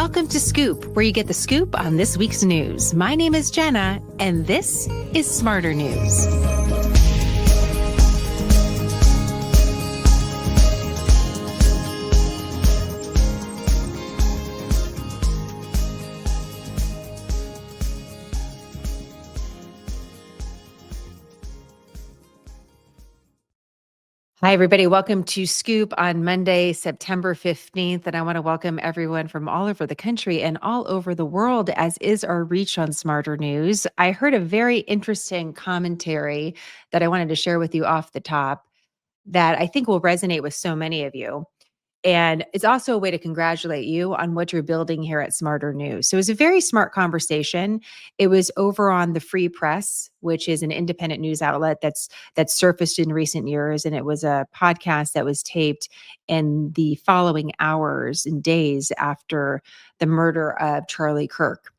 Welcome to Scoop, where you get the scoop on this week's news. My name is Jenna, and this is Smarter News. Hi, everybody. Welcome to Scoop on Monday, September 15th. And I want to welcome everyone from all over the country and all over the world, as is our reach on Smarter News. I heard a very interesting commentary that I wanted to share with you off the top that I think will resonate with so many of you. And it's also a way to congratulate you on what you're building here at Smarter News. So it was a very smart conversation. It was over on the Free Press, which is an independent news outlet that's surfaced in recent years. And it was a podcast that was taped in the following hours and days after the murder of Charlie Kirk.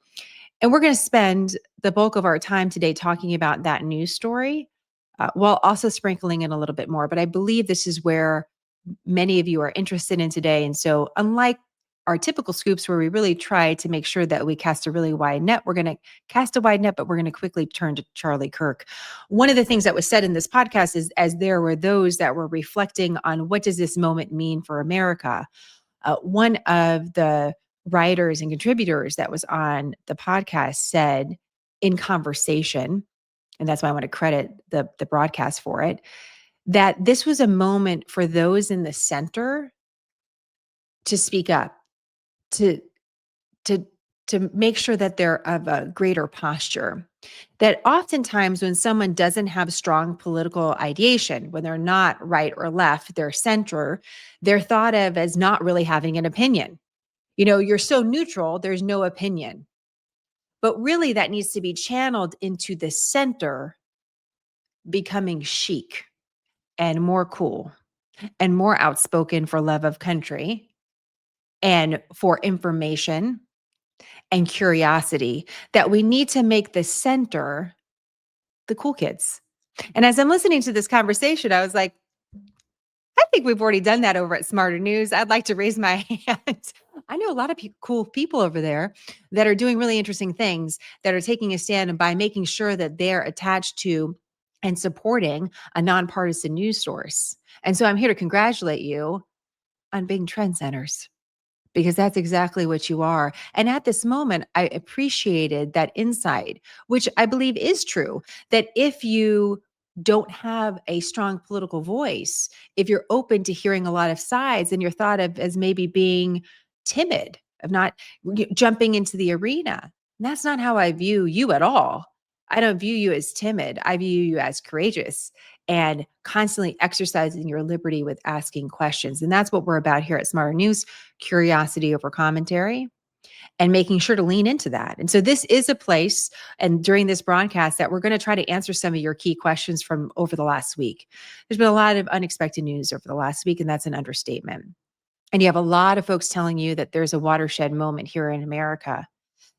And we're going to spend the bulk of our time today talking about that news story, while also sprinkling in a little bit more. But I believe this is where many of you are interested in today. And so, unlike our typical scoops where we really try to make sure that we cast a really wide net, we're going to cast a wide net, but we're going to quickly turn to Charlie Kirk. One of the things that was said in this podcast is, as there were those that were reflecting on what does this moment mean for America, one of the writers and contributors that was on the podcast said in conversation, and that's why I want to credit the broadcast for it, that this was a moment for those in the center to speak up, to make sure that they're of a greater posture. That oftentimes when someone doesn't have strong political ideation, when they're not right or left, they're center, they're thought of as not really having an opinion. You know, you're so neutral, there's no opinion. But really that needs to be channeled into the center, becoming chic and more cool and more outspoken for love of country and for information and curiosity, that we need to make the center the cool kids. And as I'm listening to this conversation, I was like, I think we've already done that over at Smarter News. I'd like to raise my hand. I know a lot of cool people over there that are doing really interesting things, that are taking a stand by making sure that they're attached to and supporting a nonpartisan news source. And so I'm here to congratulate you on being trendsetters, because that's exactly what you are. And at this moment, I appreciated that insight, which I believe is true, that if you don't have a strong political voice, if you're open to hearing a lot of sides, then you're thought of as maybe being timid, of not jumping into the arena. And that's not how I view you at all. I don't view you as timid. I view you as courageous and constantly exercising your liberty with asking questions. And that's what we're about here at Smarter News, curiosity over commentary, and making sure to lean into that. And so this is a place, and during this broadcast, that we're going to try to answer some of your key questions from over the last week. There's been a lot of unexpected news over the last week, and that's an understatement. And you have a lot of folks telling you that there's a watershed moment here in America.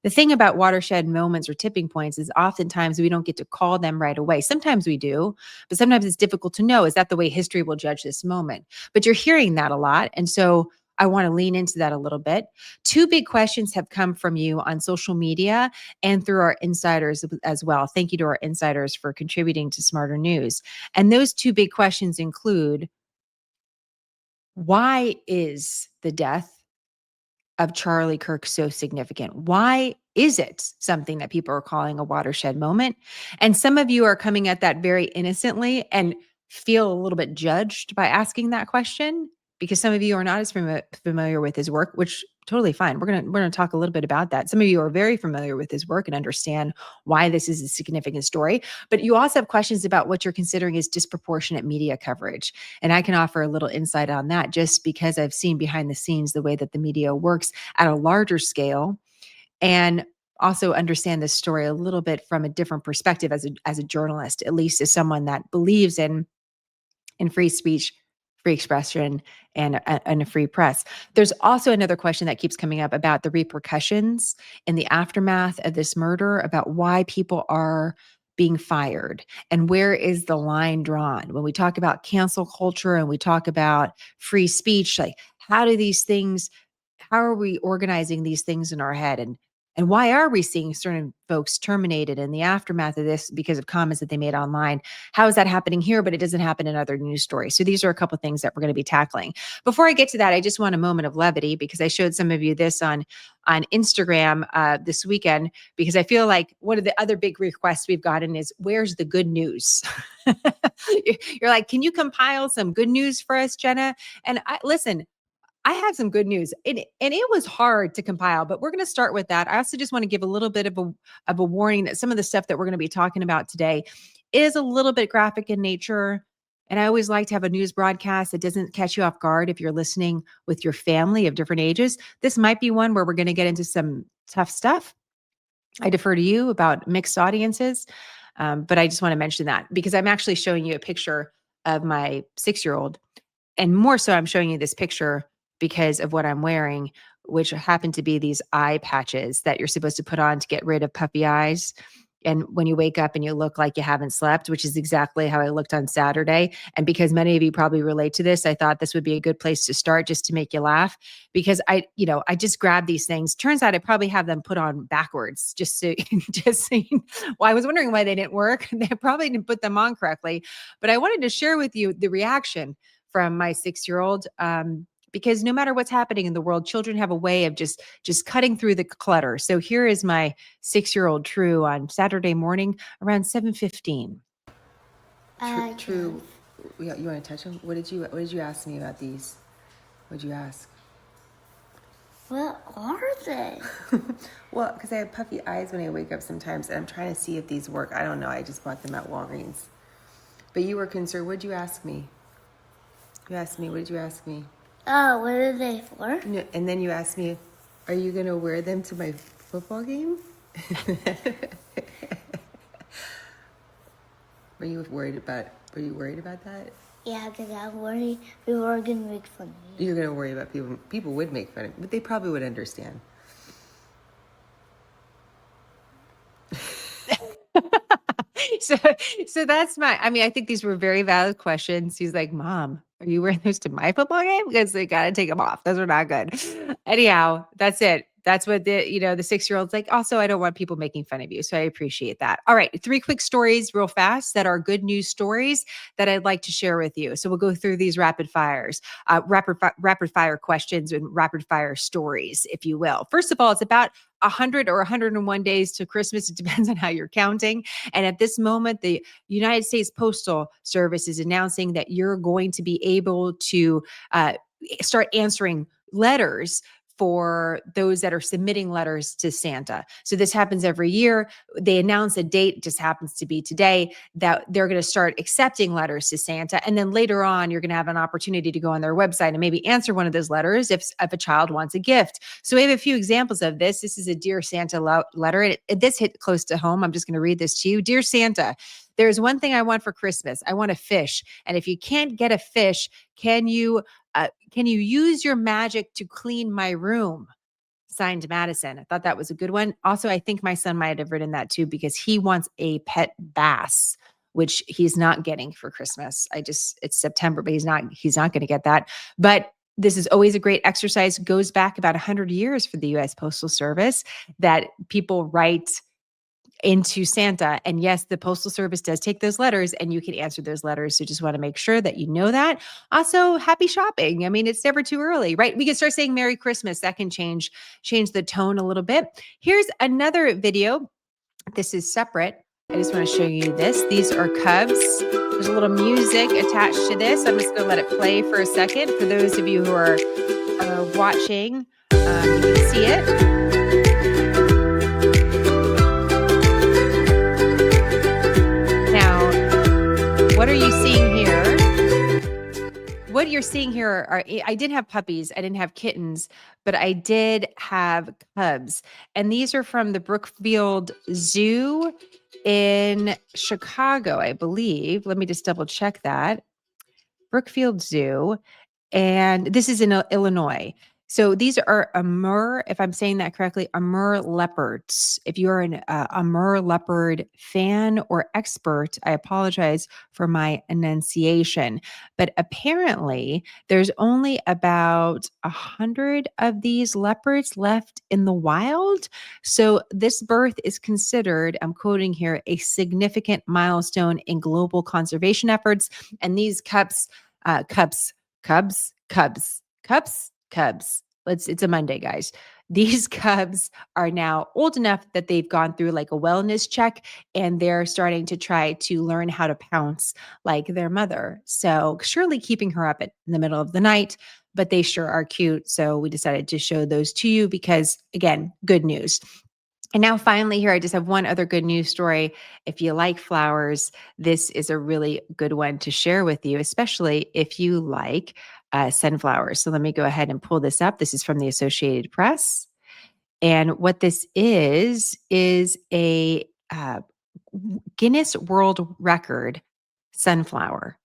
The thing about watershed moments or tipping points is oftentimes we don't get to call them right away. Sometimes we do, but sometimes it's difficult to know, is that the way history will judge this moment? But you're hearing that a lot. And so I want to lean into that a little bit. Two big questions have come from you on social media and through our insiders as well. Thank you to our insiders for contributing to Smarter News. And those two big questions include, why is the death of Charlie Kirk so significant? Why is it something that people are calling a watershed moment? And some of you are coming at that very innocently and feel a little bit judged by asking that question, because some of you are not as familiar with his work, which totally fine. We're going to talk a little bit about that. Some of you are very familiar with his work and understand why this is a significant story, but you also have questions about what you're considering is disproportionate media coverage. And I can offer a little insight on that, just because I've seen behind the scenes the way that the media works at a larger scale, and also understand this story a little bit from a different perspective as a journalist, at least as someone that believes in free speech, free expression, and a free press. There's also another question that keeps coming up about the repercussions in the aftermath of this murder, about why people are being fired and where is the line drawn. When we talk about cancel culture and we talk about free speech, like how do these things, how are we organizing these things in our head? And why are we seeing certain folks terminated in the aftermath of this because of comments that they made online? How is that happening here, but it doesn't happen in other news stories? So these are a couple of things that we're going to be tackling. Before I get to that, I just want a moment of levity because I showed some of you this on Instagram this weekend, because I feel like one of the other big requests we've gotten is, where's the good news? You're like, can you compile some good news for us, Jenna? And listen, I have some good news. And it was hard to compile, but we're going to start with that. I also just want to give a little bit of a warning that some of the stuff that we're going to be talking about today is a little bit graphic in nature. And I always like to have a news broadcast that doesn't catch you off guard if you're listening with your family of different ages. This might be one where we're going to get into some tough stuff. I defer to you about mixed audiences. But I just want to mention that because I'm actually showing you a picture of my 6-year-old. And more so, I'm showing you this picture because of what I'm wearing, which happen to be these eye patches that you're supposed to put on to get rid of puffy eyes. And when you wake up and you look like you haven't slept, which is exactly how I looked on Saturday. And because many of you probably relate to this, I thought this would be a good place to start just to make you laugh, because I just grabbed these things. Turns out I probably have them put on backwards just so, well, I was wondering why they didn't work. They probably didn't put them on correctly, but I wanted to share with you the reaction from my 6-year-old. Because no matter what's happening in the world, children have a way of just cutting through the clutter. So here is my 6-year-old True on Saturday morning around 7:15. True. You want to touch them? What did you ask me about these? What did you ask? What are they? Well, because I have puffy eyes when I wake up sometimes, and I'm trying to see if these work. I don't know. I just bought them at Walgreens. But you were concerned. What did you ask me? You asked me. What did you ask me? Oh, what are they for? No, and then you asked me, are you going to wear them to my football game? Were you worried about that? Yeah, because I'm worried people are going to make fun of me. You're going to worry about people. People would make fun of me, but they probably would understand. So that's I think these were very valid questions. He's like, Mom, are you wearing those to my football game? Because they got to take them off. Those are not good. Anyhow, that's it. That's what the 6-year-old's like. Also, I don't want people making fun of you. So I appreciate that. All right. 3 quick stories real fast that are good news stories that I'd like to share with you. So we'll go through these rapid fire questions and rapid fire stories, if you will. First of all, it's about 100 or 101 days to Christmas. It depends on how you're counting. And at this moment, the United States Postal Service is announcing that you're going to be able to start answering letters for those that are submitting letters to Santa. So this happens every year. They announce a date, it just happens to be today, that they're going to start accepting letters to Santa. And then later on, you're going to have an opportunity to go on their website and maybe answer one of those letters if a child wants a gift. So we have a few examples of this. This is a Dear Santa letter. This hit close to home. I'm just going to read this to you. Dear Santa, there's one thing I want for Christmas. I want a fish. And if you can't get a fish, can you use your magic to clean my room? Signed, Madison. I thought that was a good one. Also, I think my son might have written that too, because he wants a pet bass, which he's not getting for Christmas. It's September, but he's not going to get that. But this is always a great exercise. Goes back about 100 years for the U.S. Postal Service that people write into Santa. And yes, the Postal Service does take those letters and you can answer those letters. So just want to make sure that you know that. Also, happy shopping. I mean, it's never too early, right? We can start saying Merry Christmas. That can change the tone a little bit. Here's another video. This is separate. I just want to show you this. These are Cubs. There's a little music attached to this. I'm just going to let it play for a second. For those of you who are watching, you can see it. What are you seeing here? What you're seeing here are, I didn't have puppies, I didn't have kittens, but I did have cubs. And these are from the Brookfield Zoo in Chicago, I believe. Let me just double check that. Brookfield Zoo. And this is in Illinois. So these are Amur, if I'm saying that correctly, Amur leopards. If you're an Amur leopard fan or expert, I apologize for my enunciation. But apparently, there's only about 100 of these leopards left in the wild. So this birth is considered, I'm quoting here, a significant milestone in global conservation efforts. And these cubs. It's a Monday, guys. These cubs are now old enough that they've gone through like a wellness check and they're starting to try to learn how to pounce like their mother. So surely keeping her up in the middle of the night, but they sure are cute. So we decided to show those to you because, again, good news. And now, finally, here, I just have one other good news story. If you like flowers, this is a really good one to share with you, especially if you like sunflowers. So let me go ahead and pull this up. This is from the Associated Press. And what this is a Guinness World Record sunflower.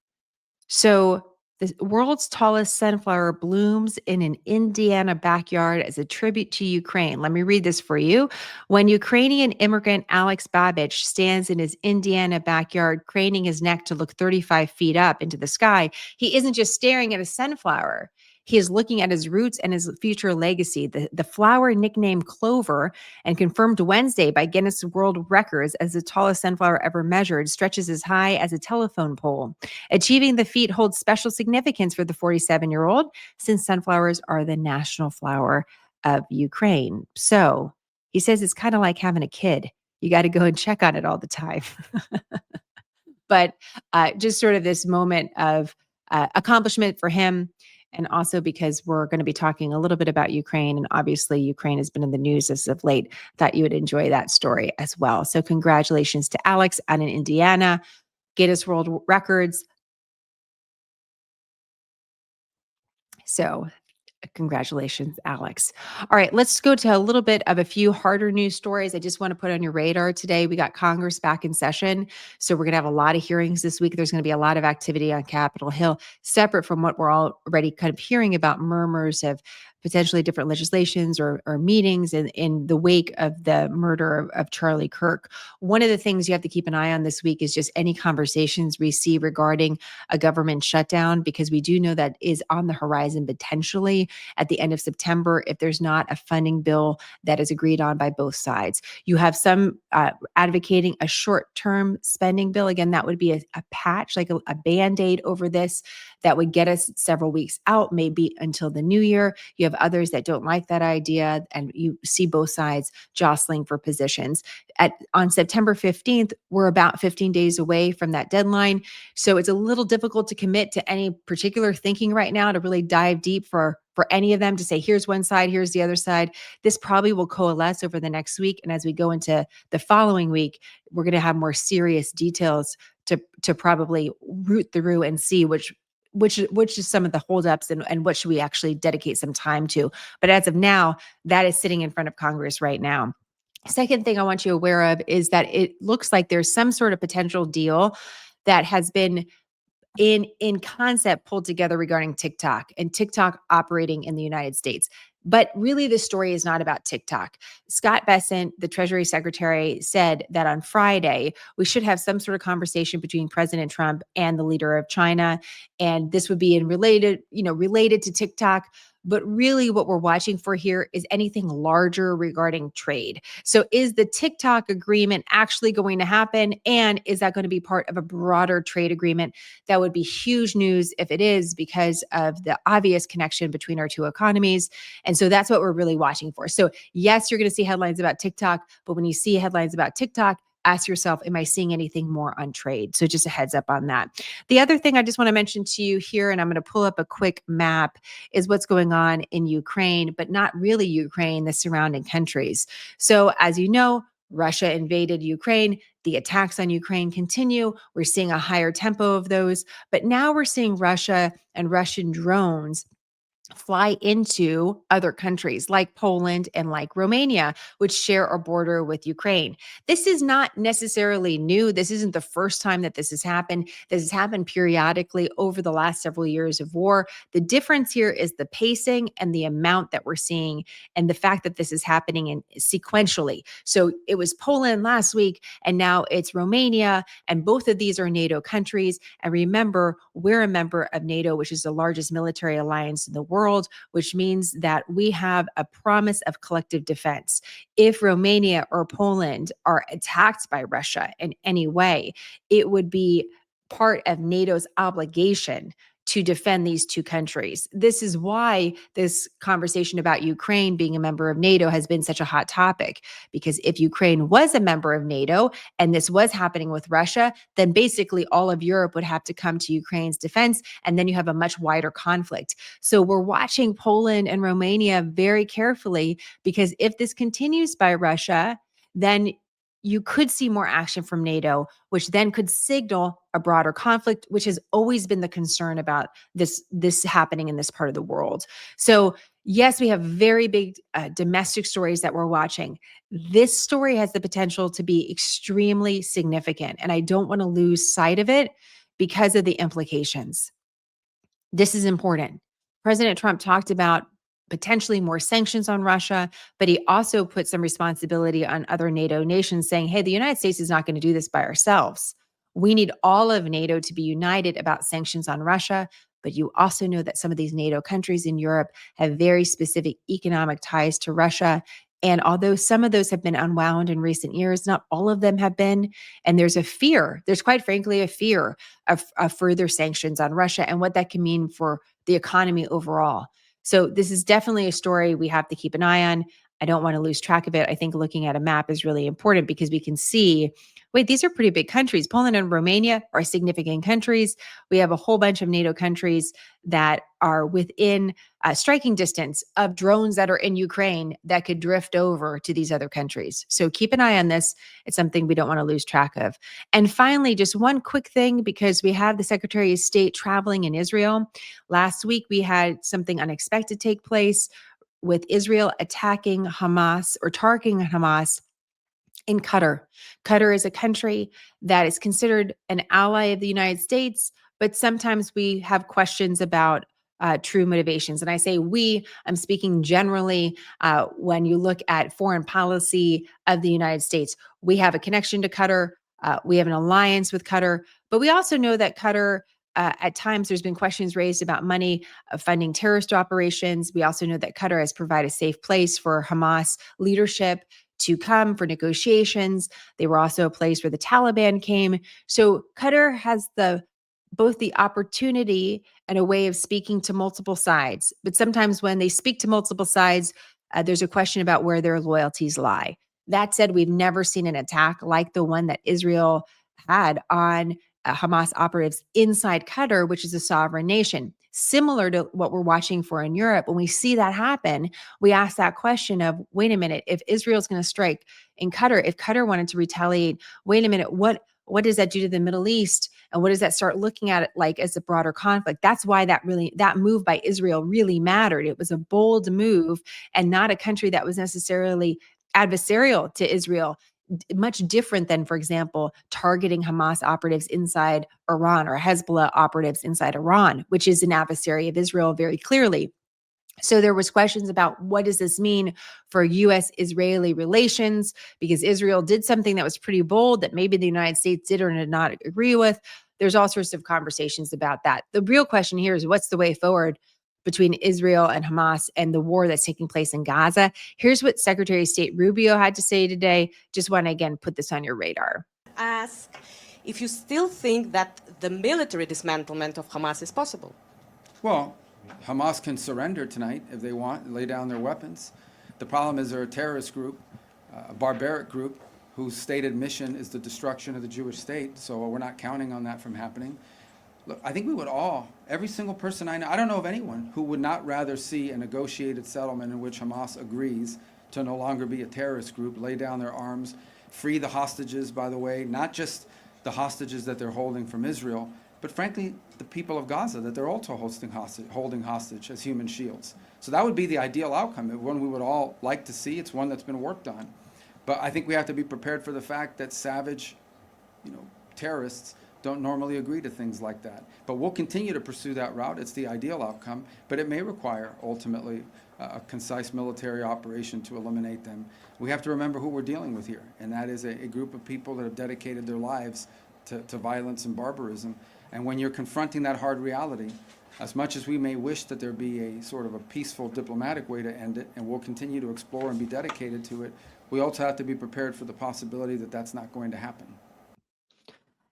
So, the world's tallest sunflower blooms in an Indiana backyard as a tribute to Ukraine. Let me read this for you. When Ukrainian immigrant Alex Babbage stands in his Indiana backyard, craning his neck to look 35 feet up into the sky, he isn't just staring at a sunflower. He is looking at his roots and his future legacy. The flower, nicknamed Clover and confirmed Wednesday by Guinness World Records as the tallest sunflower ever measured, stretches as high as a telephone pole. Achieving the feat holds special significance for the 47-year-old since sunflowers are the national flower of Ukraine. So he says it's kind of like having a kid. You got to go and check on it all the time. But just sort of this moment of accomplishment for him. And also because we're going to be talking a little bit about Ukraine. And obviously, Ukraine has been in the news as of late. Thought you would enjoy that story as well. So, congratulations to Alex out in Indiana. Guinness World Records. So, congratulations, Alex. All right, let's go to a little bit of a few harder news stories I just want to put on your radar today. We got Congress back in session. So we're going to have a lot of hearings this week. There's going to be a lot of activity on Capitol Hill, separate from what we're already kind of hearing about murmurs of potentially different legislations or meetings in the wake of the murder of Charlie Kirk. One of the things you have to keep an eye on this week is just any conversations we see regarding a government shutdown, because we do know that is on the horizon potentially at the end of September if there's not a funding bill that is agreed on by both sides. You have some advocating a short-term spending bill. Again, that would be a patch, like a Band-Aid over this that would get us several weeks out, maybe until the new year. You have others that don't like that idea, and you see both sides jostling for positions. On September 15th, we're about 15 days away from that deadline. So it's a little difficult to commit to any particular thinking right now to really dive deep for any of them to say, here's one side, here's the other side. This probably will coalesce over the next week. And as we go into the following week, we're going to have more serious details to probably root through and see which is some of the holdups and what should we actually dedicate some time to. But as of now, that is sitting in front of Congress right now. Second thing I want you aware of is that it looks like there's some sort of potential deal that has been in concept pulled together regarding TikTok and TikTok operating in the United States. But really, the story is not about TikTok. Scott Bessent, the Treasury Secretary, said that on Friday, we should have some sort of conversation between President Trump and the leader of China. And this would be related to TikTok. But really, what we're watching for here is anything larger regarding trade. So is the TikTok agreement actually going to happen? And is that going to be part of a broader trade agreement? That would be huge news if it is, because of the obvious connection between our two economies. And so that's what we're really watching for. So yes, you're going to see headlines about TikTok, but when you see headlines about TikTok, ask yourself, am I seeing anything more on trade? So just a heads up on that. The other thing I just want to mention to you here, and I'm going to pull up a quick map, is what's going on in Ukraine, but not really Ukraine, the surrounding countries. So as you know, Russia invaded Ukraine. The attacks on Ukraine continue. We're seeing a higher tempo of those, but now we're seeing Russia and Russian drones fly into other countries like Poland and like Romania, which share a border with Ukraine. This is not necessarily new. This isn't the first time that this has happened. This has happened periodically over the last several years of war. The difference here is the pacing and the amount that we're seeing, and the fact that this is happening in sequentially. So it was Poland last week, and now it's Romania, and both of these are NATO countries. And remember, we're a member of NATO, which is the largest military alliance in the world, which means that we have a promise of collective defense. If Romania or Poland are attacked by Russia in any way, it would be part of NATO's obligation to defend these two countries. This is why this conversation about Ukraine being a member of NATO has been such a hot topic, because if Ukraine was a member of NATO and this was happening with Russia, then basically all of Europe would have to come to Ukraine's defense, and then you have a much wider conflict. So we're watching Poland and Romania very carefully, because if this continues by Russia, then you could see more action from NATO, which then could signal a broader conflict, which has always been the concern about this happening in this part of the world. So yes, we have very big domestic stories that we're watching. This story has the potential to be extremely significant, and I don't want to lose sight of it because of the implications. This is important. President Trump talked about potentially more sanctions on Russia, but he also put some responsibility on other NATO nations, saying, hey, the United States is not going to do this by ourselves. We need all of NATO to be united about sanctions on Russia. But you also know that some of these NATO countries in Europe have very specific economic ties to Russia. And although some of those have been unwound in recent years, not all of them have been. And there's quite frankly a fear of further sanctions on Russia and what that can mean for the economy overall. So this is definitely a story we have to keep an eye on. I don't want to lose track of it. I think looking at a map is really important, because we can see, wait, these are pretty big countries. Poland and Romania are significant countries. We have a whole bunch of NATO countries that are within striking distance of drones that are in Ukraine that could drift over to these other countries. So keep an eye on this. It's something we don't want to lose track of. And finally, just one quick thing, because we have the Secretary of State traveling in Israel. Last week, we had something unexpected take place with Israel attacking Hamas or targeting Hamas in Qatar. Qatar is a country that is considered an ally of the United States, but sometimes we have questions about true motivations. And I say we, I'm speaking generally when you look at foreign policy of the United States. We have a connection to Qatar. We have an alliance with Qatar, but we also know that Qatar, at times, there's been questions raised about money funding terrorist operations. We also know that Qatar has provided a safe place for Hamas leadership to come for negotiations. They were also a place where the Taliban came. So Qatar has both the opportunity and a way of speaking to multiple sides. But sometimes when they speak to multiple sides, there's a question about where their loyalties lie. That said, we've never seen an attack like the one that Israel had on Hamas operatives inside Qatar, which is a sovereign nation. Similar to what we're watching for in Europe, when we see that happen, we ask that question of, wait a minute, if Israel's going to strike in Qatar, if Qatar wanted to retaliate, wait a minute, what does that do to the Middle East? And what does that start looking at it like as a broader conflict? That's why that move by Israel really mattered. It was a bold move, and not a country that was necessarily adversarial to Israel, much different than, for example, targeting Hamas operatives inside Iran or Hezbollah operatives inside Iran, which is an adversary of Israel very clearly. So there was questions about, what does this mean for U.S.-Israeli relations? Because Israel did something that was pretty bold that maybe the United States did or did not agree with. There's all sorts of conversations about that. The real question here is, what's the way forward between Israel and Hamas and the war that's taking place in Gaza? Here's what Secretary of State Rubio had to say today. Just want to, again, put this on your radar. Ask if you still think that the military dismantlement of Hamas is possible. Well, Hamas can surrender tonight if they want, lay down their weapons. The problem is they're a terrorist group, a barbaric group, whose stated mission is the destruction of the Jewish state, so we're not counting on that from happening. Look, I think we would all, every single person I know, I don't know of anyone who would not rather see a negotiated settlement in which Hamas agrees to no longer be a terrorist group, lay down their arms, free the hostages, by the way, not just the hostages that they're holding from Israel, but frankly, the people of Gaza, that they're also holding hostage as human shields. So that would be the ideal outcome, one we would all like to see. It's one that's been worked on. But I think we have to be prepared for the fact that savage, terrorists don't normally agree to things like that. But we'll continue to pursue that route. It's the ideal outcome, but it may require ultimately a concise military operation to eliminate them. We have to remember who we're dealing with here, and that is a group of people that have dedicated their lives to violence and barbarism. And when you're confronting that hard reality, as much as we may wish that there be a sort of a peaceful diplomatic way to end it, and we'll continue to explore and be dedicated to it, we also have to be prepared for the possibility that that's not going to happen.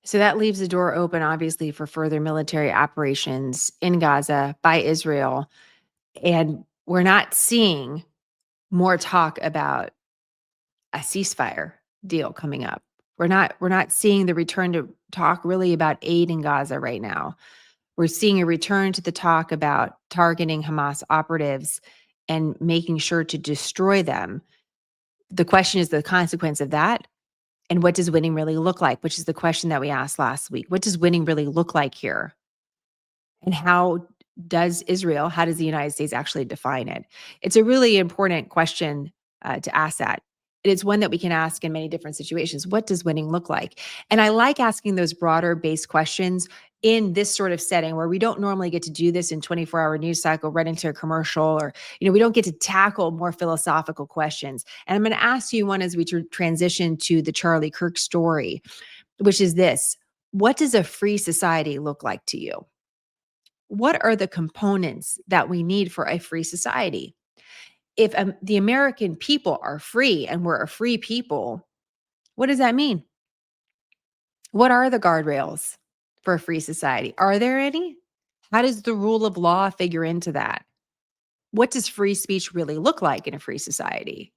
So that leaves the door open, obviously, for further military operations in Gaza by Israel. And we're not seeing more talk about a ceasefire deal coming up. We're not seeing the return to talk really about aid in Gaza right now. We're seeing a return to the talk about targeting Hamas operatives and making sure to destroy them. The question is the consequence of that. And what does winning really look like? Which is the question that we asked last week. What does winning really look like here? And how does the United States actually define it? It's a really important question to ask that. And it's one that we can ask in many different situations. What does winning look like? And I like asking those broader based questions in this sort of setting where we don't normally get to do this in 24-hour news cycle, right into a commercial, or, we don't get to tackle more philosophical questions. And I'm going to ask you one as we transition to the Charlie Kirk story, which is this: what does a free society look like to you? What are the components that we need for a free society? If the American people are free and we're a free people, what does that mean? What are the guardrails for a free society? Are there any? How does the rule of law figure into that? What does free speech really look like in a free society?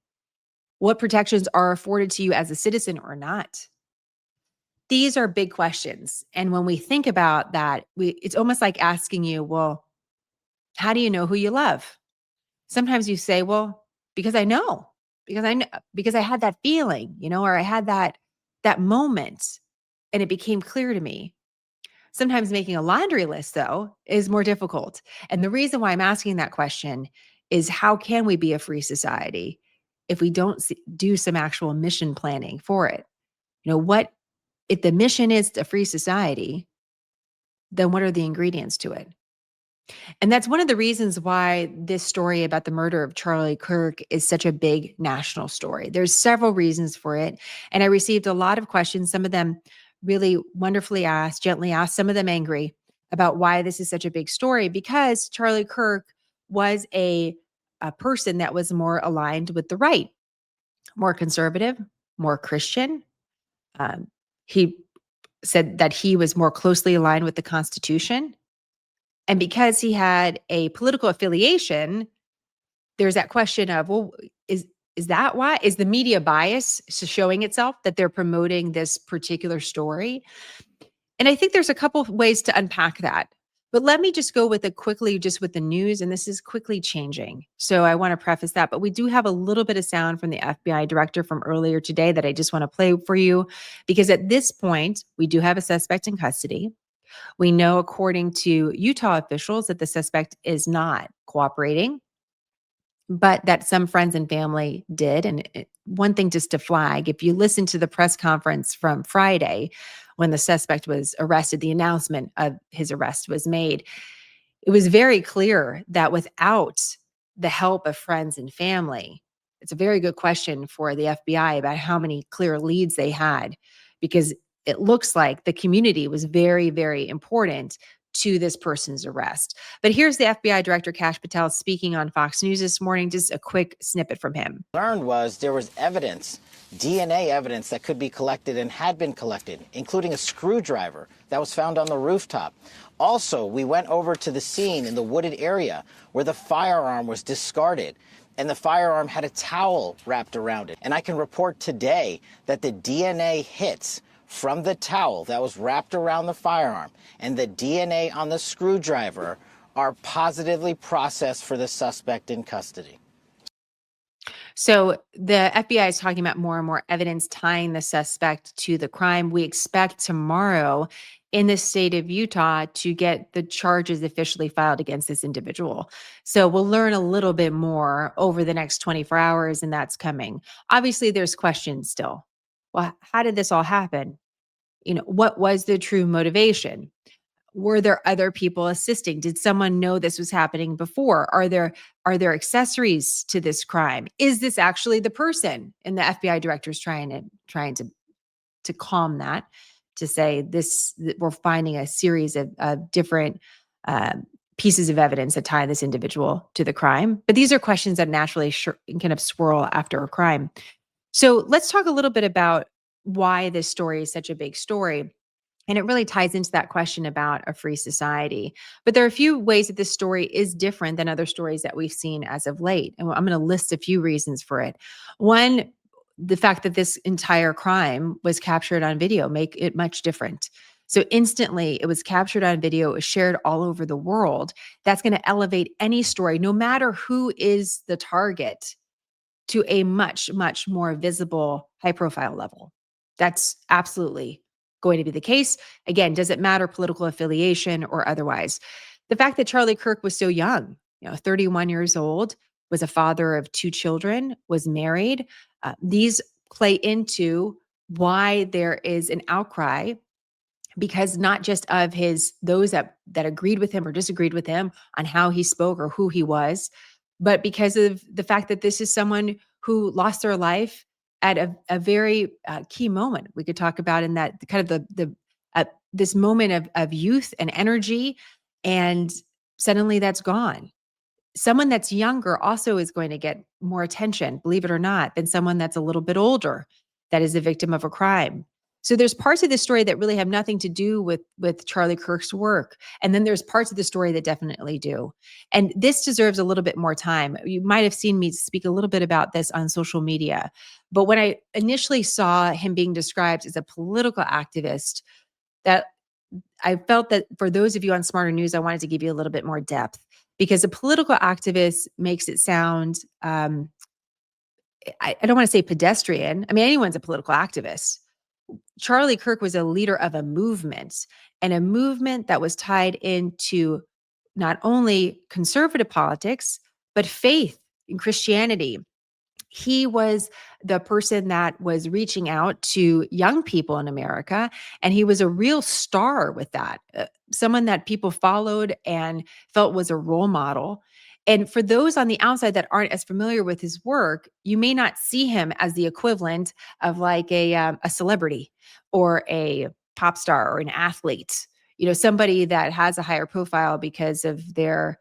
What protections are afforded to you as a citizen or not? These are big questions. And when we think about that, it's almost like asking you, well, how do you know who you love? Sometimes you say, well, because I know, because I had that feeling, or I had that moment and it became clear to me. Sometimes making a laundry list, though, is more difficult. And the reason why I'm asking that question is, how can we be a free society if we don't do some actual mission planning for it? What if the mission is a free society, then what are the ingredients to it? And that's one of the reasons why this story about the murder of Charlie Kirk is such a big national story. There's several reasons for it. And I received a lot of questions, some of them really wonderfully asked, gently asked, some of them angry, about why this is such a big story, because Charlie Kirk was a person that was more aligned with the right, more conservative, more Christian. He said that he was more closely aligned with the Constitution. And because he had a political affiliation, there's that question of, well, is that why? Is the media bias showing itself that they're promoting this particular story? And I think there's a couple of ways to unpack that. But let me just go with it quickly, just with the news, and this is quickly changing. So I want to preface that, but we do have a little bit of sound from the FBI director from earlier today that I just want to play for you, because at this point, we do have a suspect in custody. We know, according to Utah officials, that the suspect is not cooperating, but that some friends and family did. And one thing just to flag, if you listen to the press conference from Friday, when the suspect was arrested, the announcement of his arrest was made, it was very clear that without the help of friends and family, it's a very good question for the FBI about how many clear leads they had, because it looks like the community was very, very important to this person's arrest. But here's the FBI Director Kash Patel speaking on Fox News this morning. Just a quick snippet from him. Learned was there was evidence, DNA evidence, that could be collected and had been collected, including a screwdriver that was found on the rooftop. Also, we went over to the scene in the wooded area where the firearm was discarded, and the firearm had a towel wrapped around it. And I can report today that the DNA hits from the towel that was wrapped around the firearm and the DNA on the screwdriver are positively processed for the suspect in custody. So the FBI is talking about more and more evidence tying the suspect to the crime. We expect tomorrow in the state of Utah to get the charges officially filed against this individual. So we'll learn a little bit more over the next 24 hours, and that's coming. Obviously, there's questions still. Well, how did this all happen? What was the true motivation? Were there other people assisting? Did someone know this was happening before? Are there accessories to this crime? Is this actually the person? And the FBI director is trying to calm that, to say we're finding a series of different pieces of evidence that tie this individual to the crime. But these are questions that naturally kind of swirl after a crime. So let's talk a little bit about why this story is such a big story. And it really ties into that question about a free society. But there are a few ways that this story is different than other stories that we've seen as of late. And I'm going to list a few reasons for it. One, the fact that this entire crime was captured on video make it much different. So instantly it was captured on video, it was shared all over the world. That's going to elevate any story, no matter who is the target, to a much, much more visible, high profile level. That's absolutely going to be the case. Again, does it matter political affiliation or otherwise? The fact that Charlie Kirk was so young, 31 years old, was a father of 2 children, was married. These play into why there is an outcry, because not just of those that agreed with him or disagreed with him on how he spoke or who he was, but because of the fact that this is someone who lost their life at a very key moment. We could talk about in that kind of this moment of youth and energy, and suddenly that's gone. Someone that's younger also is going to get more attention, believe it or not, than someone that's a little bit older that is a victim of a crime. So there's parts of the story that really have nothing to do with Charlie Kirk's work. And then there's parts of the story that definitely do. And this deserves a little bit more time. You might have seen me speak a little bit about this on social media. But when I initially saw him being described as a political activist, that I felt that for those of you on Smarter News, I wanted to give you a little bit more depth, because a political activist makes it sound, I don't want to say pedestrian. I mean, anyone's a political activist. Charlie Kirk was a leader of a movement, and a movement that was tied into not only conservative politics, but faith in Christianity. He was the person that was reaching out to young people in America, and he was a real star with that. Someone that people followed and felt was a role model. And for those on the outside that aren't as familiar with his work, you may not see him as the equivalent of like a celebrity or a pop star or an athlete. Somebody that has a higher profile because of their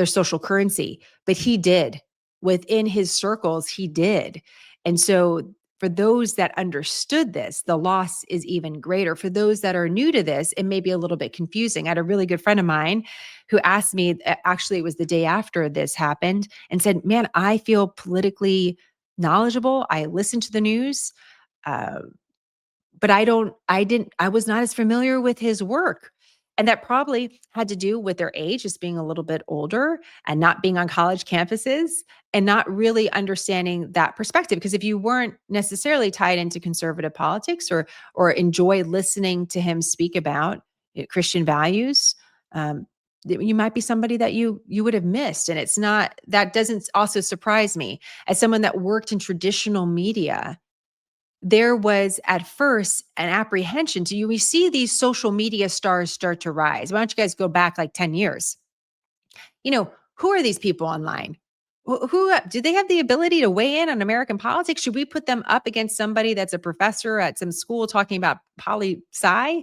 social currency. But he did. Within his circles, he did. And so for those that understood this, the loss is even greater. For those that are new to this, it may be a little bit confusing. I had a really good friend of mine who asked me, actually, it was the day after this happened, and said, man, I feel politically knowledgeable. I listen to the news. But I was not as familiar with his work. And that probably had to do with their age, just being a little bit older and not being on college campuses and not really understanding that perspective. Because if you weren't necessarily tied into conservative politics or enjoy listening to him speak about Christian values, you might be somebody that you would have missed. And that doesn't also surprise me. As someone that worked in traditional media, there was at first an apprehension to you. We see these social media stars start to rise. Why don't you guys go back like 10 years? Who are these people online? Who do they have the ability to weigh in on American politics? Should we put them up against somebody that's a professor at some school talking about poli-sci?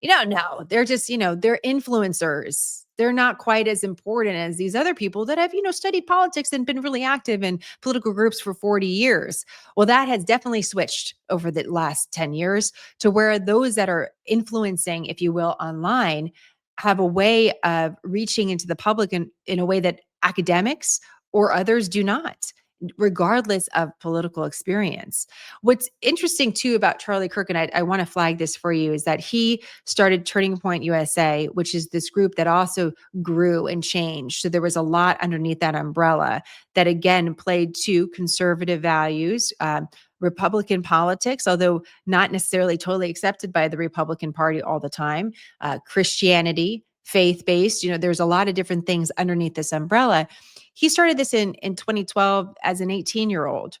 No, they're just, they're influencers. They're not quite as important as these other people that have, studied politics and been really active in political groups for 40 years. Well, that has definitely switched over the last 10 years to where those that are influencing, if you will, online have a way of reaching into the public in a way that academics or others do not. regardless of political experience. What's interesting too about Charlie Kirk, and I want to flag this for you, is that he started Turning Point USA, which is this group that also grew and changed. So there was a lot underneath that umbrella that again played to conservative values, Republican politics, although not necessarily totally accepted by the Republican Party all the time, Christianity, faith-based, there's a lot of different things underneath this umbrella. He started this in 2012 as an 18-year-old.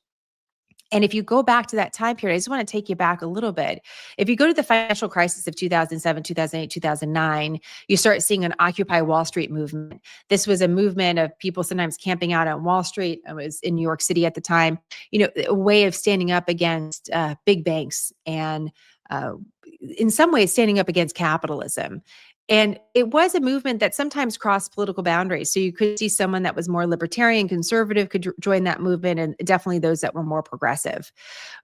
And if you go back to that time period, I just want to take you back a little bit. If you go to the financial crisis of 2007, 2008, 2009, you start seeing an Occupy Wall Street movement. This was a movement of people sometimes camping out on Wall Street. It was in New York City at the time, a way of standing up against big banks and in some ways standing up against capitalism. And it was a movement that sometimes crossed political boundaries. So you could see someone that was more libertarian, conservative could join that movement, and definitely those that were more progressive.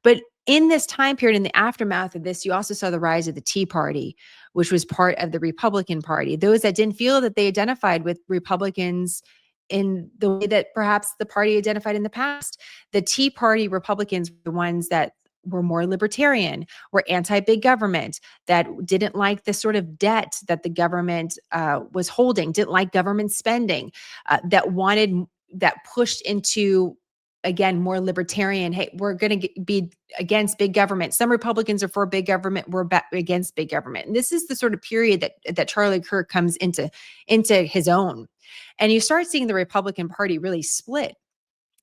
But in this time period, in the aftermath of this, you also saw the rise of the Tea Party, which was part of the Republican Party. Those that didn't feel that they identified with Republicans in the way that perhaps the party identified in the past. The Tea Party Republicans were the ones that were more libertarian, were anti-big government, that didn't like the sort of debt that the government was holding, didn't like government spending, that pushed into, again, more libertarian. Hey, we're going to be against big government. Some Republicans are for big government. We're against big government. And this is the sort of period that Charlie Kirk comes into his own. And you start seeing the Republican Party really split.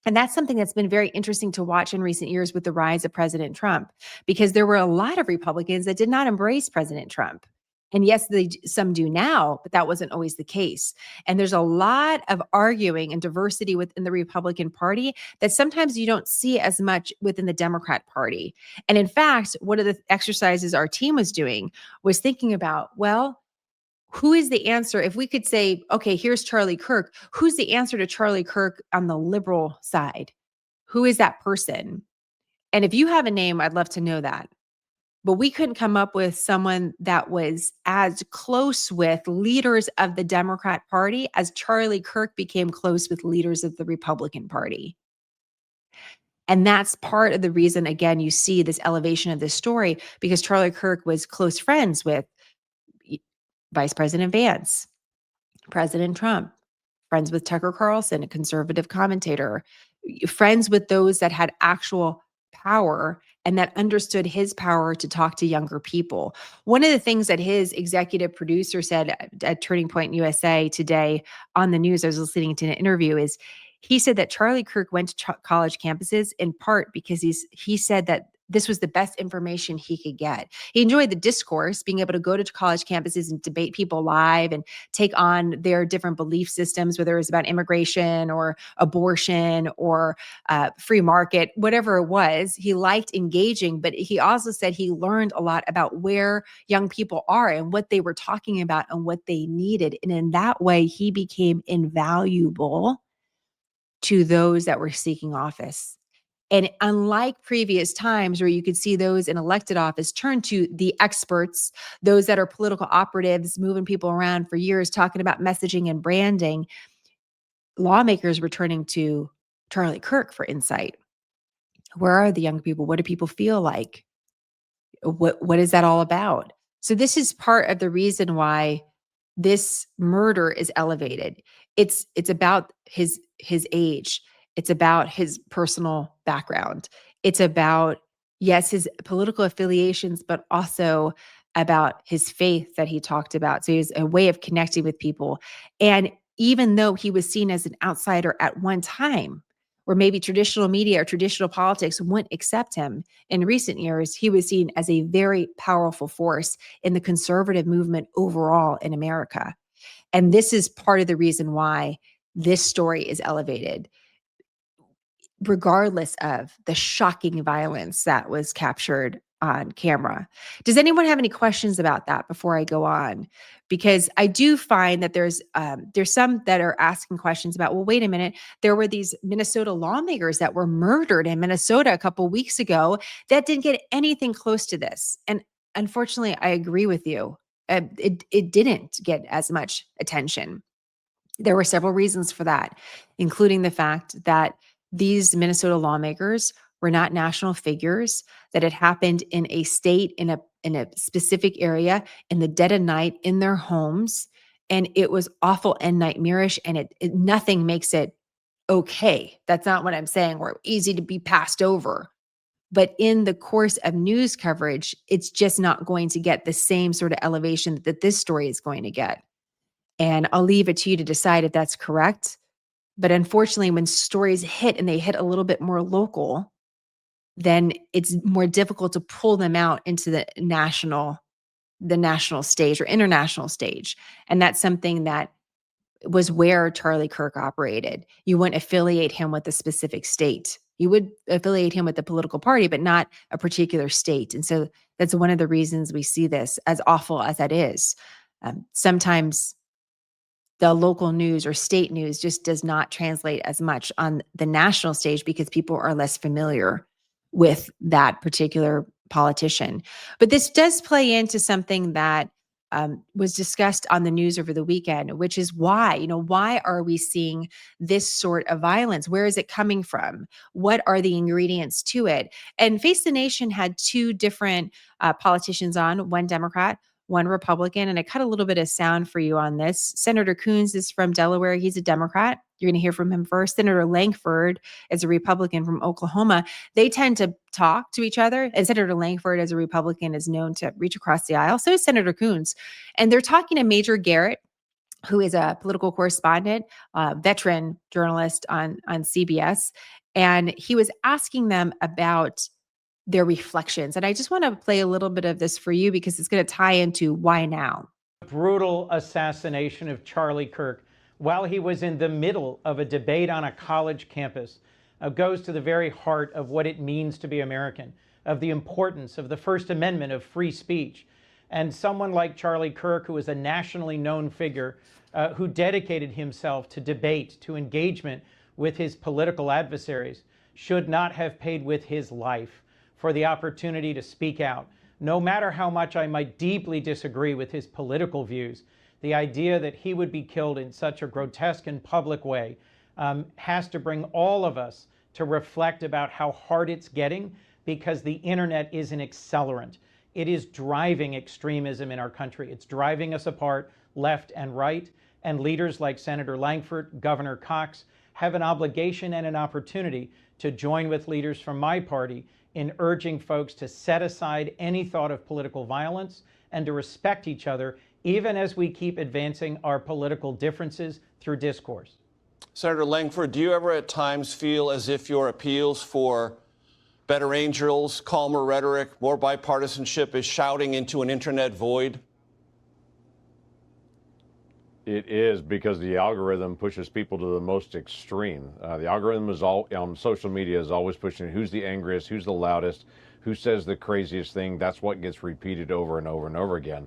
And that's something that's been very interesting to watch in recent years with the rise of President Trump, because there were a lot of Republicans that did not embrace President Trump. And yes, some do now, but that wasn't always the case. And there's a lot of arguing and diversity within the Republican Party that sometimes you don't see as much within the Democrat Party. And in fact, one of the exercises our team was doing was thinking about, well, who is the answer? If we could say, okay, here's Charlie Kirk, who's the answer to Charlie Kirk on the liberal side? Who is that person? And if you have a name, I'd love to know that. But we couldn't come up with someone that was as close with leaders of the Democrat Party as Charlie Kirk became close with leaders of the Republican Party. And that's part of the reason, again, you see this elevation of this story, because Charlie Kirk was close friends with Vice President Vance, President Trump, friends with Tucker Carlson, a conservative commentator, friends with those that had actual power and that understood his power to talk to younger people. One of the things that his executive producer said at Turning Point USA today on the news, I was listening to an interview, is he said that Charlie Kirk went to college campuses in part because he said that this was the best information he could get. He enjoyed the discourse, being able to go to college campuses and debate people live and take on their different belief systems, whether it was about immigration or abortion or free market, whatever it was. He liked engaging, but he also said he learned a lot about where young people are and what they were talking about and what they needed. And in that way, he became invaluable to those that were seeking office. And unlike previous times where you could see those in elected office turn to the experts, those that are political operatives, moving people around for years, talking about messaging and branding, lawmakers were turning to Charlie Kirk for insight. Where are the young people? What do people feel like? What is that all about? So this is part of the reason why this murder is elevated. It's about his age. It's about his personal background. It's about, yes, his political affiliations, but also about his faith that he talked about. So he was a way of connecting with people. And even though he was seen as an outsider at one time, where maybe traditional media or traditional politics wouldn't accept him, in recent years, he was seen as a very powerful force in the conservative movement overall in America. And this is part of the reason why this story is elevated, regardless of the shocking violence that was captured on camera. Does anyone have any questions about that before I go on? Because I do find that there's some that are asking questions about, well, wait a minute, there were these Minnesota lawmakers that were murdered in Minnesota a couple weeks ago that didn't get anything close to this. And unfortunately, I agree with you. It didn't get as much attention. There were several reasons for that, including the fact that these Minnesota lawmakers were not national figures, that it happened in a state, in a specific area, in the dead of night, in their homes. And it was awful and nightmarish, and nothing makes it okay. That's not what I'm saying, or easy to be passed over. But in the course of news coverage, it's just not going to get the same sort of elevation that this story is going to get. And I'll leave it to you to decide if that's correct. But unfortunately, when stories hit and they hit a little bit more local, then it's more difficult to pull them out into the national stage or international stage. And that's something that was where Charlie Kirk operated. You wouldn't affiliate him with a specific state. You would affiliate him with a political party, but not a particular state. And so that's one of the reasons we see this, as awful as that is. Sometimes the local news or state news just does not translate as much on the national stage because people are less familiar with that particular politician. But this does play into something that was discussed on the news over the weekend, which is why are we seeing this sort of violence? Where is it coming from? What are the ingredients to it? And Face the Nation had two different politicians on, one Democrat, one Republican, and I cut a little bit of sound for you on this. Senator Coons is from Delaware. He's a Democrat. You're going to hear from him first. Senator Langford is a Republican from Oklahoma. They tend to talk to each other, and Senator Langford, as a Republican, is known to reach across the aisle. So is Senator Coons. And they're talking to Major Garrett, who is a political correspondent, veteran journalist on CBS. And he was asking them about their reflections. And I just want to play a little bit of this for you because it's going to tie into why now. Brutal assassination of Charlie Kirk while he was in the middle of a debate on a college campus goes to the very heart of what it means to be American, of the importance of the First Amendment, of free speech. And someone like Charlie Kirk, who is a nationally known figure, who dedicated himself to debate, to engagement with his political adversaries, should not have paid with his life for the opportunity to speak out. No matter how much I might deeply disagree with his political views, the idea that he would be killed in such a grotesque and public way has to bring all of us to reflect about how hard it's getting, because the internet is an accelerant. It is driving extremism in our country. It's driving us apart, left and right. And leaders like Senator Langford, Governor Cox, have an obligation and an opportunity to join with leaders from my party in urging folks to set aside any thought of political violence and to respect each other, even as we keep advancing our political differences through discourse. Senator Langford, do you ever at times feel as if your appeals for better angels, calmer rhetoric, more bipartisanship is shouting into an internet void? It is, because the algorithm pushes people to the most extreme. The algorithm is on social media is always pushing who's the angriest, who's the loudest, who says the craziest thing. That's what gets repeated over and over and over again.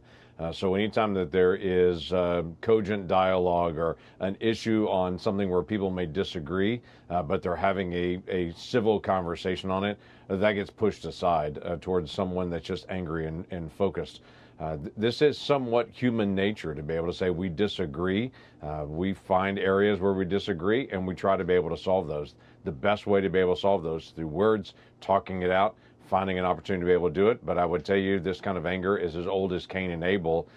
So anytime that there is cogent dialogue or an issue on something where people may disagree, but they're having a civil conversation on it, that gets pushed aside towards someone that's just angry and focused. This is somewhat human nature to be able to say we disagree. We find areas where we disagree and we try to be able to solve those. The best way to be able to solve those is through words, talking it out, finding an opportunity to be able to do it. But I would tell you this kind of anger is as old as Cain and Abel,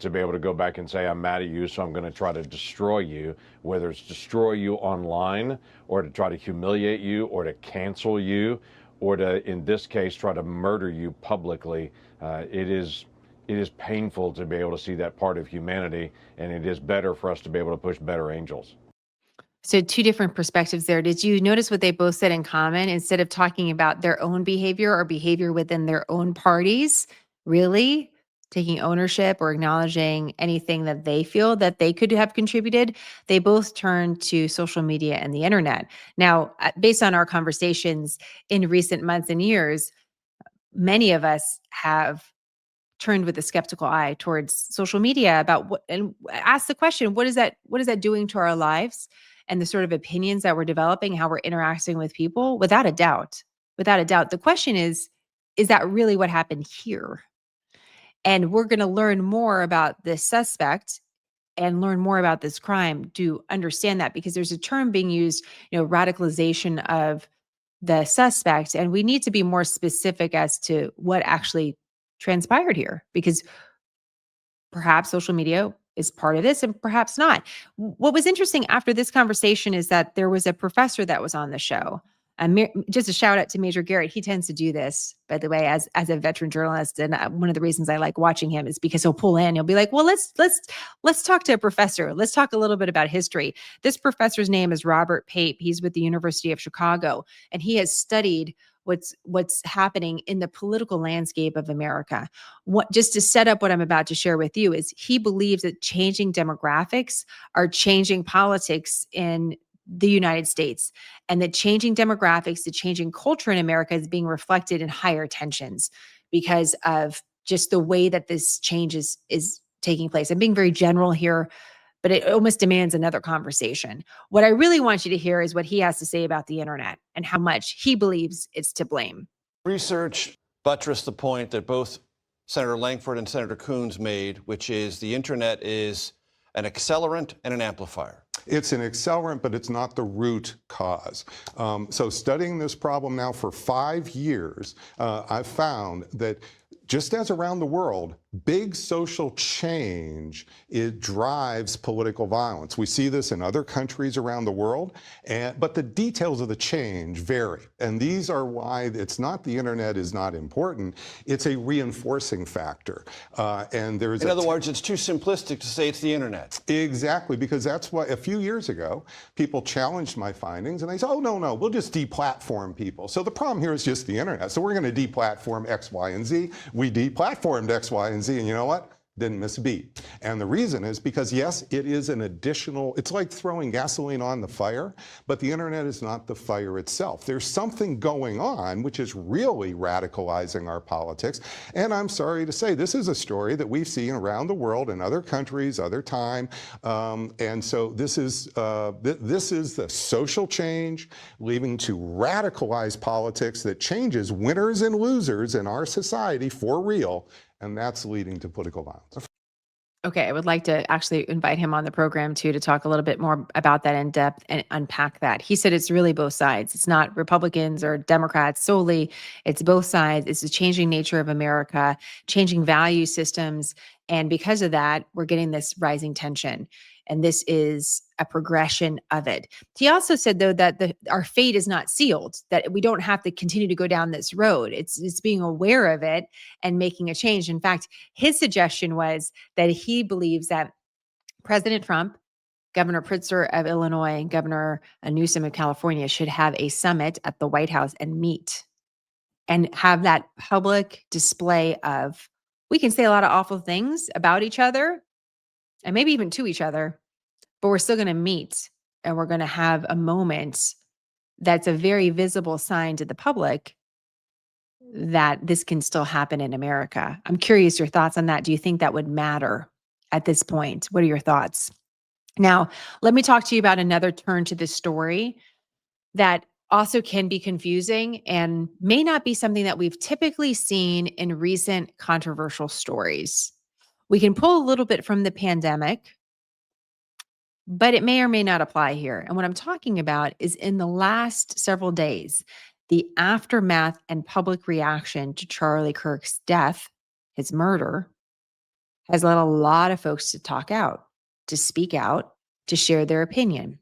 to be able to go back and say, I'm mad at you, so I'm going to try to destroy you, whether it's destroy you online or to try to humiliate you or to cancel you or to, in this case, try to murder you publicly. It is painful to be able to see that part of humanity, and it is better for us to be able to push better angels. So two different perspectives there. Did you notice what they both said in common? Instead of talking about their own behavior or behavior within their own parties, really taking ownership or acknowledging anything that they feel that they could have contributed, they both turned to social media and the internet. Now, based on our conversations in recent months and years, many of us have turned with a skeptical eye towards social media about what, and ask the question, what is that doing to our lives and the sort of opinions that we're developing, how we're interacting with people? Without a doubt. The question is that really what happened here? And we're going to learn more about this suspect and learn more about this crime to understand that, because there's a term being used, radicalization of the suspect, and we need to be more specific as to what actually transpired here, because perhaps social media is part of this and perhaps not. What was interesting after this conversation is that there was a professor that was on the show. Just a shout out to Major Garrett. He tends to do this, by the way, as a veteran journalist. And one of the reasons I like watching him is because he'll pull in. He'll be like, "Well, let's talk to a professor. Let's talk a little bit about history." This professor's name is Robert Pape. He's with the University of Chicago, and he has studied what's happening in the political landscape of America. Just to set up what I'm about to share with you is he believes that changing demographics are changing politics in the United States, and that changing demographics, the changing culture in America is being reflected in higher tensions because of just the way that this change is taking place. I'm being very general here, but it almost demands another conversation. What I really want you to hear is what he has to say about the internet and how much he believes it's to blame. Research buttressed the point that both Senator Langford and Senator Coons made, which is the internet is an accelerant and an amplifier. It's an accelerant, but it's not the root cause. So studying this problem now for 5 years, I've found that just as around the world, big social change, it drives political violence. We see this in other countries around the world, but the details of the change vary. And these are why it's not the internet is not important, it's a reinforcing factor. And there's in other words, it's too simplistic to say it's the internet. Exactly, because that's why a few years ago, people challenged my findings and they said, oh, no, we'll just deplatform people. So the problem here is just the internet. So we're going to deplatform X, Y, and Z. We deplatformed X, Y, and Z, and you know what? Didn't miss a beat. And the reason is because, yes, it is an additional, it's like throwing gasoline on the fire, but the internet is not the fire itself. There's something going on which is really radicalizing our politics. And I'm sorry to say, this is a story that we've seen around the world in other countries, other time. And so this is the social change leading to radicalized politics that changes winners and losers in our society for real. And that's leading to political violence. Okay, I would like to actually invite him on the program too to talk a little bit more about that in depth and unpack that. He said it's really both sides. It's not Republicans or Democrats solely. It's both sides. It's the changing nature of America, changing value systems. And because of that, we're getting this rising tension. And this is a progression of it. He also said, though, that our fate is not sealed, that we don't have to continue to go down this road. It's being aware of it and making a change. In fact, his suggestion was that he believes that President Trump, Governor Pritzker of Illinois, and Governor Newsom of California should have a summit at the White House and meet and have that public display of, we can say a lot of awful things about each other and maybe even to each other, but we're still going to meet and we're going to have a moment that's a very visible sign to the public that this can still happen in America. I'm curious your thoughts on that. Do you think that would matter at this point? What are your thoughts? Now, let me talk to you about another turn to this story that also can be confusing and may not be something that we've typically seen in recent controversial stories. We can pull a little bit from the pandemic, but it may or may not apply here. And what I'm talking about is in the last several days, the aftermath and public reaction to Charlie Kirk's death, his murder, has led a lot of folks to talk out, to speak out, to share their opinion.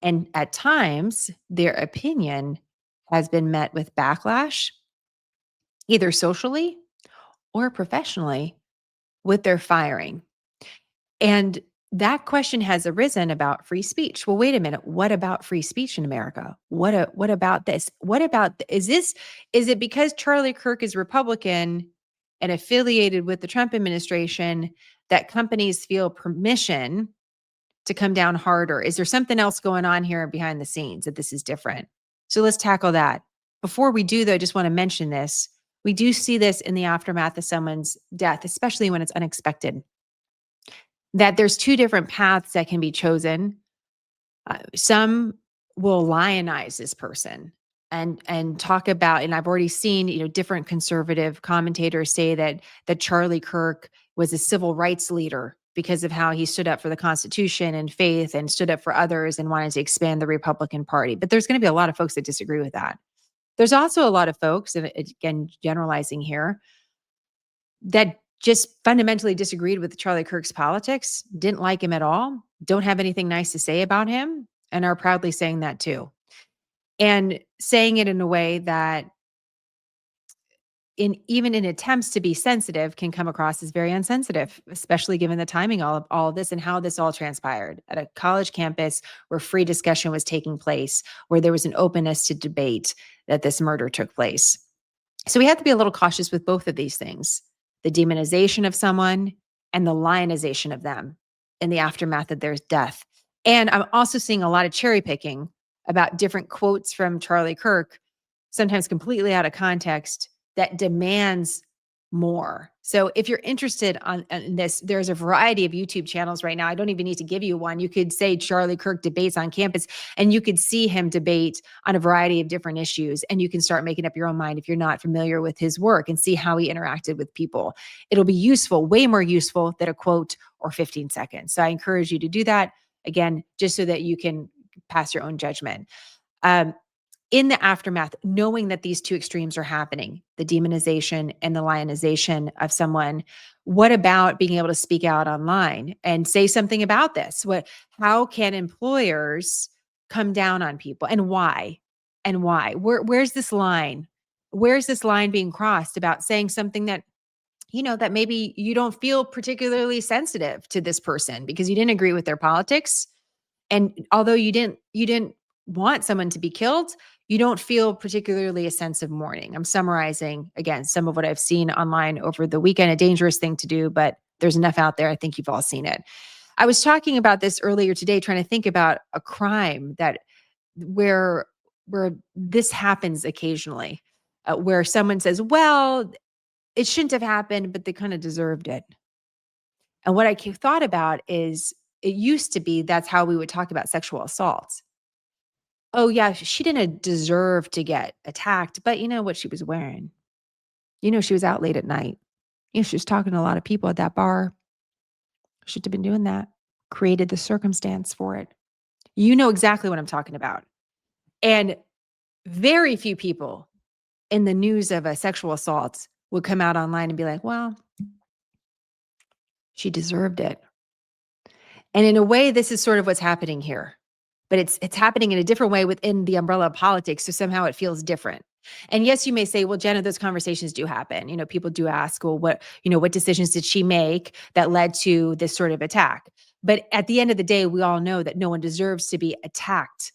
And at times, their opinion has been met with backlash, either socially or professionally, with their firing. And that question has arisen about free speech. Well, wait a minute. What about free speech in America? What about this? Is it because Charlie Kirk is Republican and affiliated with the Trump administration that companies feel permission to come down harder? Is there something else going on here behind the scenes that this is different? So let's tackle that. Before we do, though, I just want to mention this. We do see this in the aftermath of someone's death, especially when it's unexpected, that there's two different paths that can be chosen. Some will lionize this person and talk about, and I've already seen, different conservative commentators say that Charlie Kirk was a civil rights leader because of how he stood up for the Constitution and faith and stood up for others and wanted to expand the Republican Party. But there's going to be a lot of folks that disagree with that. There's also a lot of folks, and again, generalizing here, that just fundamentally disagreed with Charlie Kirk's politics, didn't like him at all, don't have anything nice to say about him, and are proudly saying that too. And saying it in a way that even in attempts to be sensitive can come across as very insensitive, especially given the timing of all of this and how this all transpired at a college campus where free discussion was taking place, where there was an openness to debate, that this murder took place. So we have to be a little cautious with both of these things, the demonization of someone and the lionization of them in the aftermath of their death. And I'm also seeing a lot of cherry picking about different quotes from Charlie Kirk, sometimes completely out of context, that demands more. So if you're interested in this, there's a variety of YouTube channels right now. I don't even need to give you one. You could say Charlie Kirk debates on campus, and you could see him debate on a variety of different issues. And you can start making up your own mind if you're not familiar with his work and see how he interacted with people. It'll be useful, way more useful than a quote or 15 seconds. So I encourage you to do that, again, just so that you can pass your own judgment. In the aftermath, knowing that these two extremes are happening, the demonization and the lionization of someone, what about being able to speak out online and say something about this? How can employers come down on people, and why? And why? Where's this line? Where's this line being crossed about saying something that, that maybe you don't feel particularly sensitive to this person because you didn't agree with their politics? And although you didn't want someone to be killed, you don't feel particularly a sense of mourning. I'm summarizing, again, some of what I've seen online over the weekend, a dangerous thing to do, but there's enough out there. I think you've all seen it. I was talking about this earlier today, trying to think about a crime where this happens occasionally, where someone says, well, it shouldn't have happened, but they kind of deserved it. And what I thought about is, it used to be that's how we would talk about sexual assault. Oh, yeah, she didn't deserve to get attacked, but you know what she was wearing? She was out late at night. She was talking to a lot of people at that bar. Shouldn't have been doing that. Created the circumstance for it. You know exactly what I'm talking about. And very few people in the news of a sexual assault would come out online and be like, well, she deserved it. And in a way, this is sort of what's happening here. But it's happening in a different way within the umbrella of politics. So somehow it feels different. And yes, you may say, well, Jenna, those conversations do happen. People do ask, well, what decisions did she make that led to this sort of attack? But at the end of the day, we all know that no one deserves to be attacked.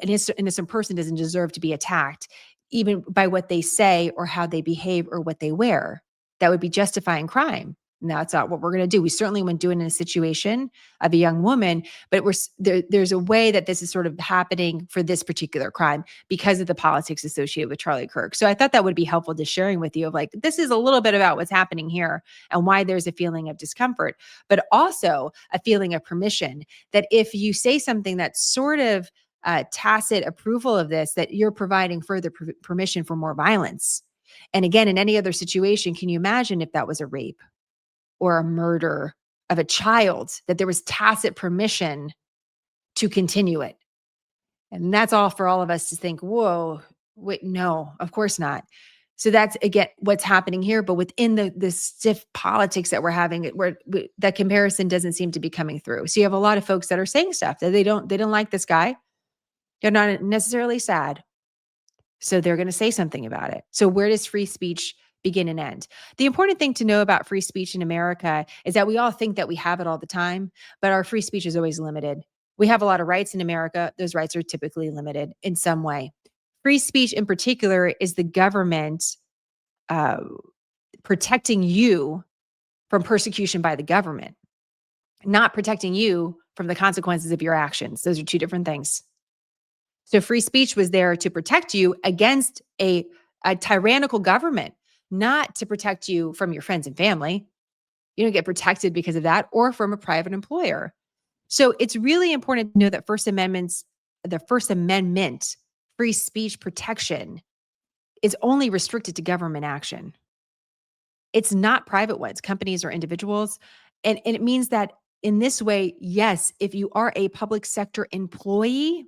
An innocent person doesn't deserve to be attacked, even by what they say or how they behave or what they wear. That would be justifying crime. Now, that's not what we're going to do. We certainly wouldn't do it in a situation of a young woman, but there's a way that this is sort of happening for this particular crime because of the politics associated with Charlie Kirk. So I thought that would be helpful to sharing with you of like, this is a little bit about what's happening here and why there's a feeling of discomfort, but also a feeling of permission that if you say something that's sort of tacit approval of this, that you're providing further permission for more violence. And again, in any other situation, can you imagine if that was a rape or a murder of a child, that there was tacit permission to continue it? And that's all for all of us to think, whoa, wait, no, of course not. So that's, again, what's happening here. But within the stiff politics that we're having, where that comparison doesn't seem to be coming through. So you have a lot of folks that are saying stuff that they don't like this guy. They're not necessarily sad. So they're going to say something about it. So where does free speech begin and end? The important thing to know about free speech in America is that we all think that we have it all the time, but our free speech is always limited. We have a lot of rights in America. Those rights are typically limited in some way. Free speech in particular is the government protecting you from persecution by the government, not protecting you from the consequences of your actions. Those are two different things. So free speech was there to protect you against a tyrannical government, not to protect you from your friends and family. You don't get protected because of that, or from a private employer. So it's really important to know that the First Amendment free speech protection is only restricted to government action. It's not private ones, companies or individuals. And it means that in this way, yes, if you are a public sector employee,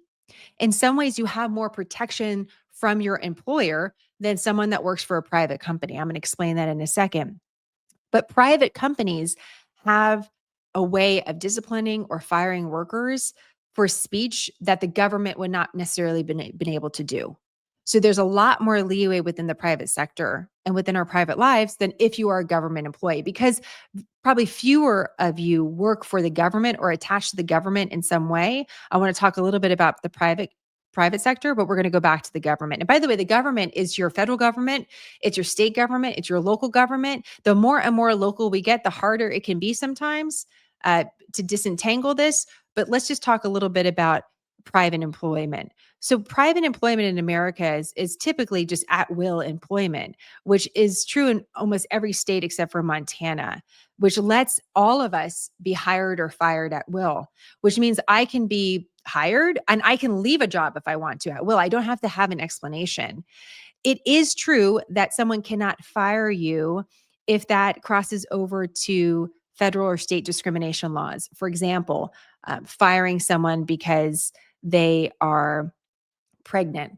in some ways you have more protection from your employer than someone that works for a private company. I'm going to explain that in a second. But private companies have a way of disciplining or firing workers for speech that the government would not necessarily been able to do. So there's a lot more leeway within the private sector and within our private lives than if you are a government employee, because probably fewer of you work for the government or attached to the government in some way. I want to talk a little bit about the private sector, but we're going to go back to the government. And by the way, the government is your federal government, it's your state government, it's your local government. The more and more local we get, the harder it can be sometimes to disentangle this. But let's just talk a little bit about private employment. So private employment in America is typically just at will employment, which is true in almost every state except for Montana, which lets all of us be hired or fired at will, which means I can be hired and I can leave a job if I want to at will. I don't have to have an explanation. It is true that someone cannot fire you if that crosses over to federal or state discrimination laws. For example, firing someone because they are pregnant.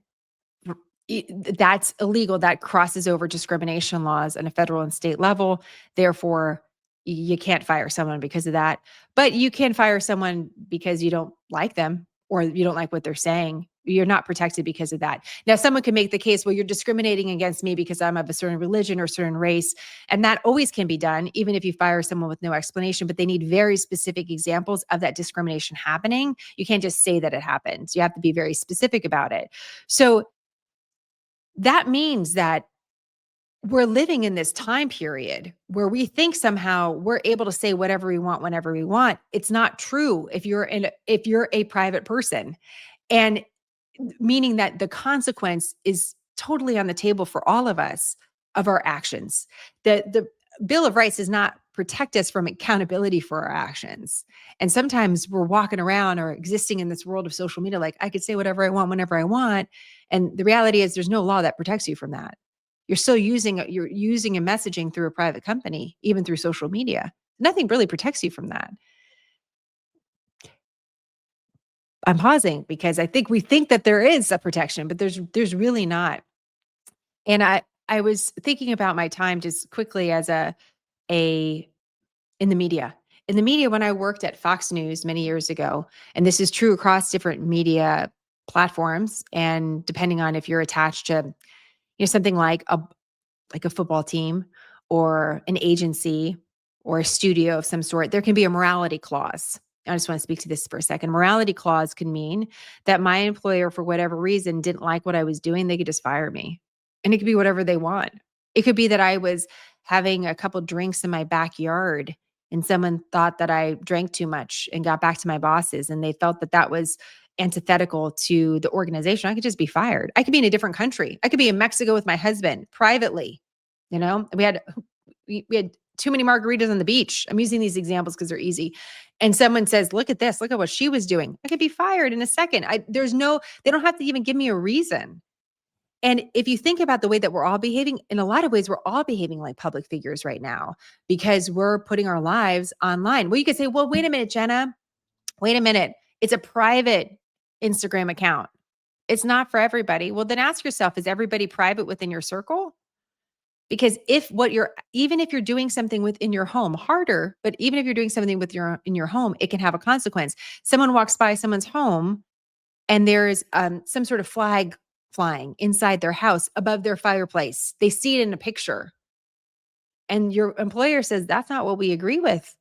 That's illegal. That crosses over discrimination laws on a federal and state level. Therefore, you can't fire someone because of that. But you can fire someone because you don't like them or you don't like what they're saying. You're not protected because of that. Now, someone can make the case, well, you're discriminating against me because I'm of a certain religion or certain race. And that always can be done, even if you fire someone with no explanation, but they need very specific examples of that discrimination happening. You can't just say that it happens. You have to be very specific about it. So that means that we're living in this time period where we think somehow we're able to say whatever we want whenever we want. It's not true if you're a private person. And meaning that the consequence is totally on the table for all of us of our actions. The Bill of Rights does not protect us from accountability for our actions. And sometimes we're walking around or existing in this world of social media like I could say whatever I want whenever I want. And the reality is there's no law that protects you from that. You're still using a messaging through a private company, even through social media. Nothing really protects you from that. I'm pausing because I think we think that there is a protection, but there's really not. And I was thinking about my time just quickly as in the media. In the media, when I worked at Fox News many years ago, and this is true across different media platforms, and depending on if you're attached to something like a football team or an agency or a studio of some sort, there can be a morality clause. I just want to speak to this for a second. Morality clause can mean that my employer, for whatever reason, didn't like what I was doing. They could just fire me. And it could be whatever they want. It could be that I was having a couple drinks in my backyard and someone thought that I drank too much and got back to my bosses and they felt that that was antithetical to the organization. I could just be fired. I could be in a different country. I could be in Mexico with my husband privately. We had too many margaritas on the beach. I'm using these examples because they're easy. And someone says, look at this, look at what she was doing. I could be fired in a second. They don't have to even give me a reason. And if you think about the way that we're all behaving, in a lot of ways, we're all behaving like public figures right now because we're putting our lives online. Well, you could say, well, wait a minute, Jenna, wait a minute. It's a private Instagram account. It's not for everybody. Well, then ask yourself, is everybody private within your circle? Because even if you're doing something within your home, harder, but even if you're doing something in your home, it can have a consequence. Someone walks by someone's home and there's some sort of flag flying inside their house above their fireplace. They see it in a picture. And your employer says, that's not what we agree with.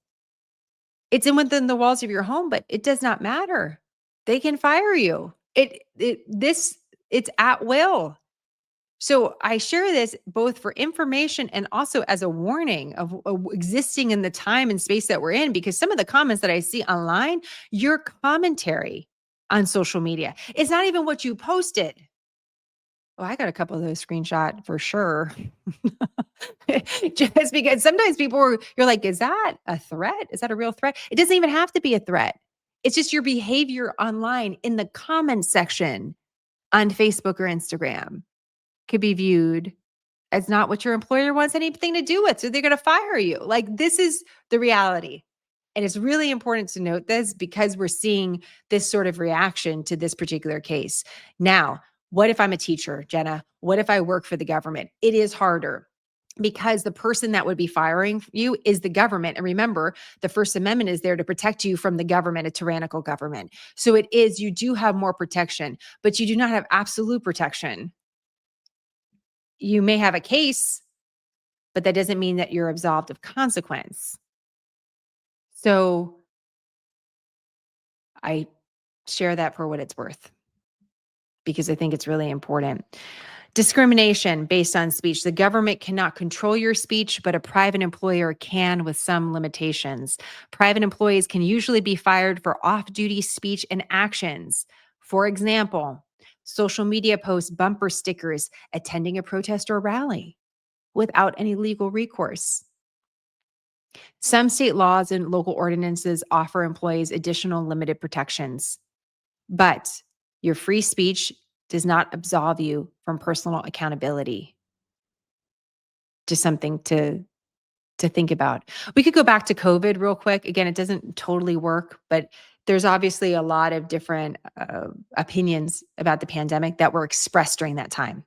It's within the walls of your home, but it does not matter. They can fire you. It's at will. So I share this both for information and also as a warning of existing in the time and space that we're in, because some of the comments that I see online, your commentary on social media, it's not even what you posted. Oh, I got a couple of those screenshot for sure. Just because sometimes you're like, is that a threat? Is that a real threat? It doesn't even have to be a threat. It's just your behavior online in the comment section on Facebook or Instagram could be viewed as not what your employer wants anything to do with. So they're going to fire you. Like, this is the reality. And it's really important to note this because we're seeing this sort of reaction to this particular case. Now, what if I'm a teacher, Jenna? What if I work for the government? It is harder because the person that would be firing you is the government. And remember, the First Amendment is there to protect you from the government, a tyrannical government. So you do have more protection, but you do not have absolute protection. You may have a case, but that doesn't mean that you're absolved of consequence. So I share that for what it's worth because I think it's really important. Discrimination based on speech. The government cannot control your speech, but a private employer can with some limitations. Private employees can usually be fired for off-duty speech and actions. For example, social media posts, bumper stickers, attending a protest or rally without any legal recourse. Some state laws and local ordinances offer employees additional limited protections, but your free speech does not absolve you from personal accountability. Just something to think about. We could go back to COVID real quick. Again, it doesn't totally work, but there's obviously a lot of different opinions about the pandemic that were expressed during that time.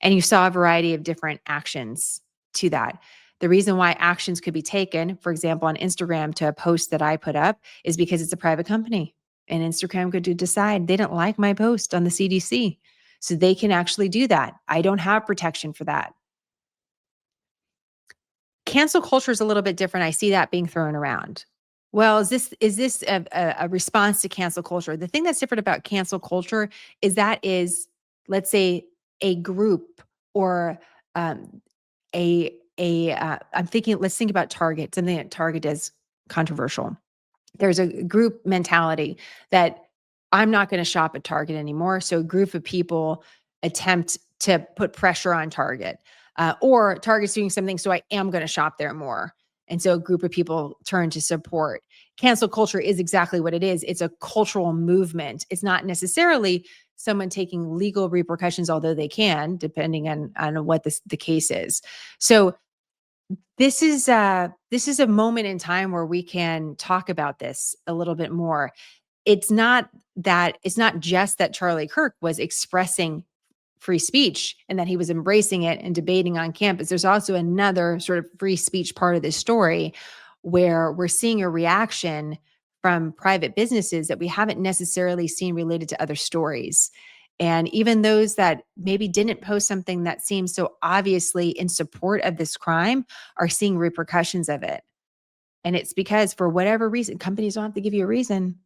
And you saw a variety of different actions to that. The reason why actions could be taken, for example, on Instagram to a post that I put up is because it's a private company and Instagram could decide they didn't like my post on the CDC. So they can actually do that. I don't have protection for that. Cancel culture is a little bit different. I see that being thrown around. Well, is this a response to cancel culture? The thing that's different about cancel culture is let's say, a group or I'm thinking, let's think about Target, something that Target is controversial. There's a group mentality that I'm not going to shop at Target anymore. So a group of people attempt to put pressure on Target. Or Target's doing something, so I am going to shop there more. And so a group of people turn to support. Cancel culture is exactly what it is. It's a cultural movement. It's not necessarily someone taking legal repercussions, although they can, depending on what the case is. So this is a moment in time where we can talk about this a little bit more. It's not just that Charlie Kirk was expressing free speech and that he was embracing it and debating on campus. There's also another sort of free speech part of this story where we're seeing a reaction from private businesses that we haven't necessarily seen related to other stories. And even those that maybe didn't post something that seems so obviously in support of this crime are seeing repercussions of it. And it's because for whatever reason, companies don't have to give you a reason.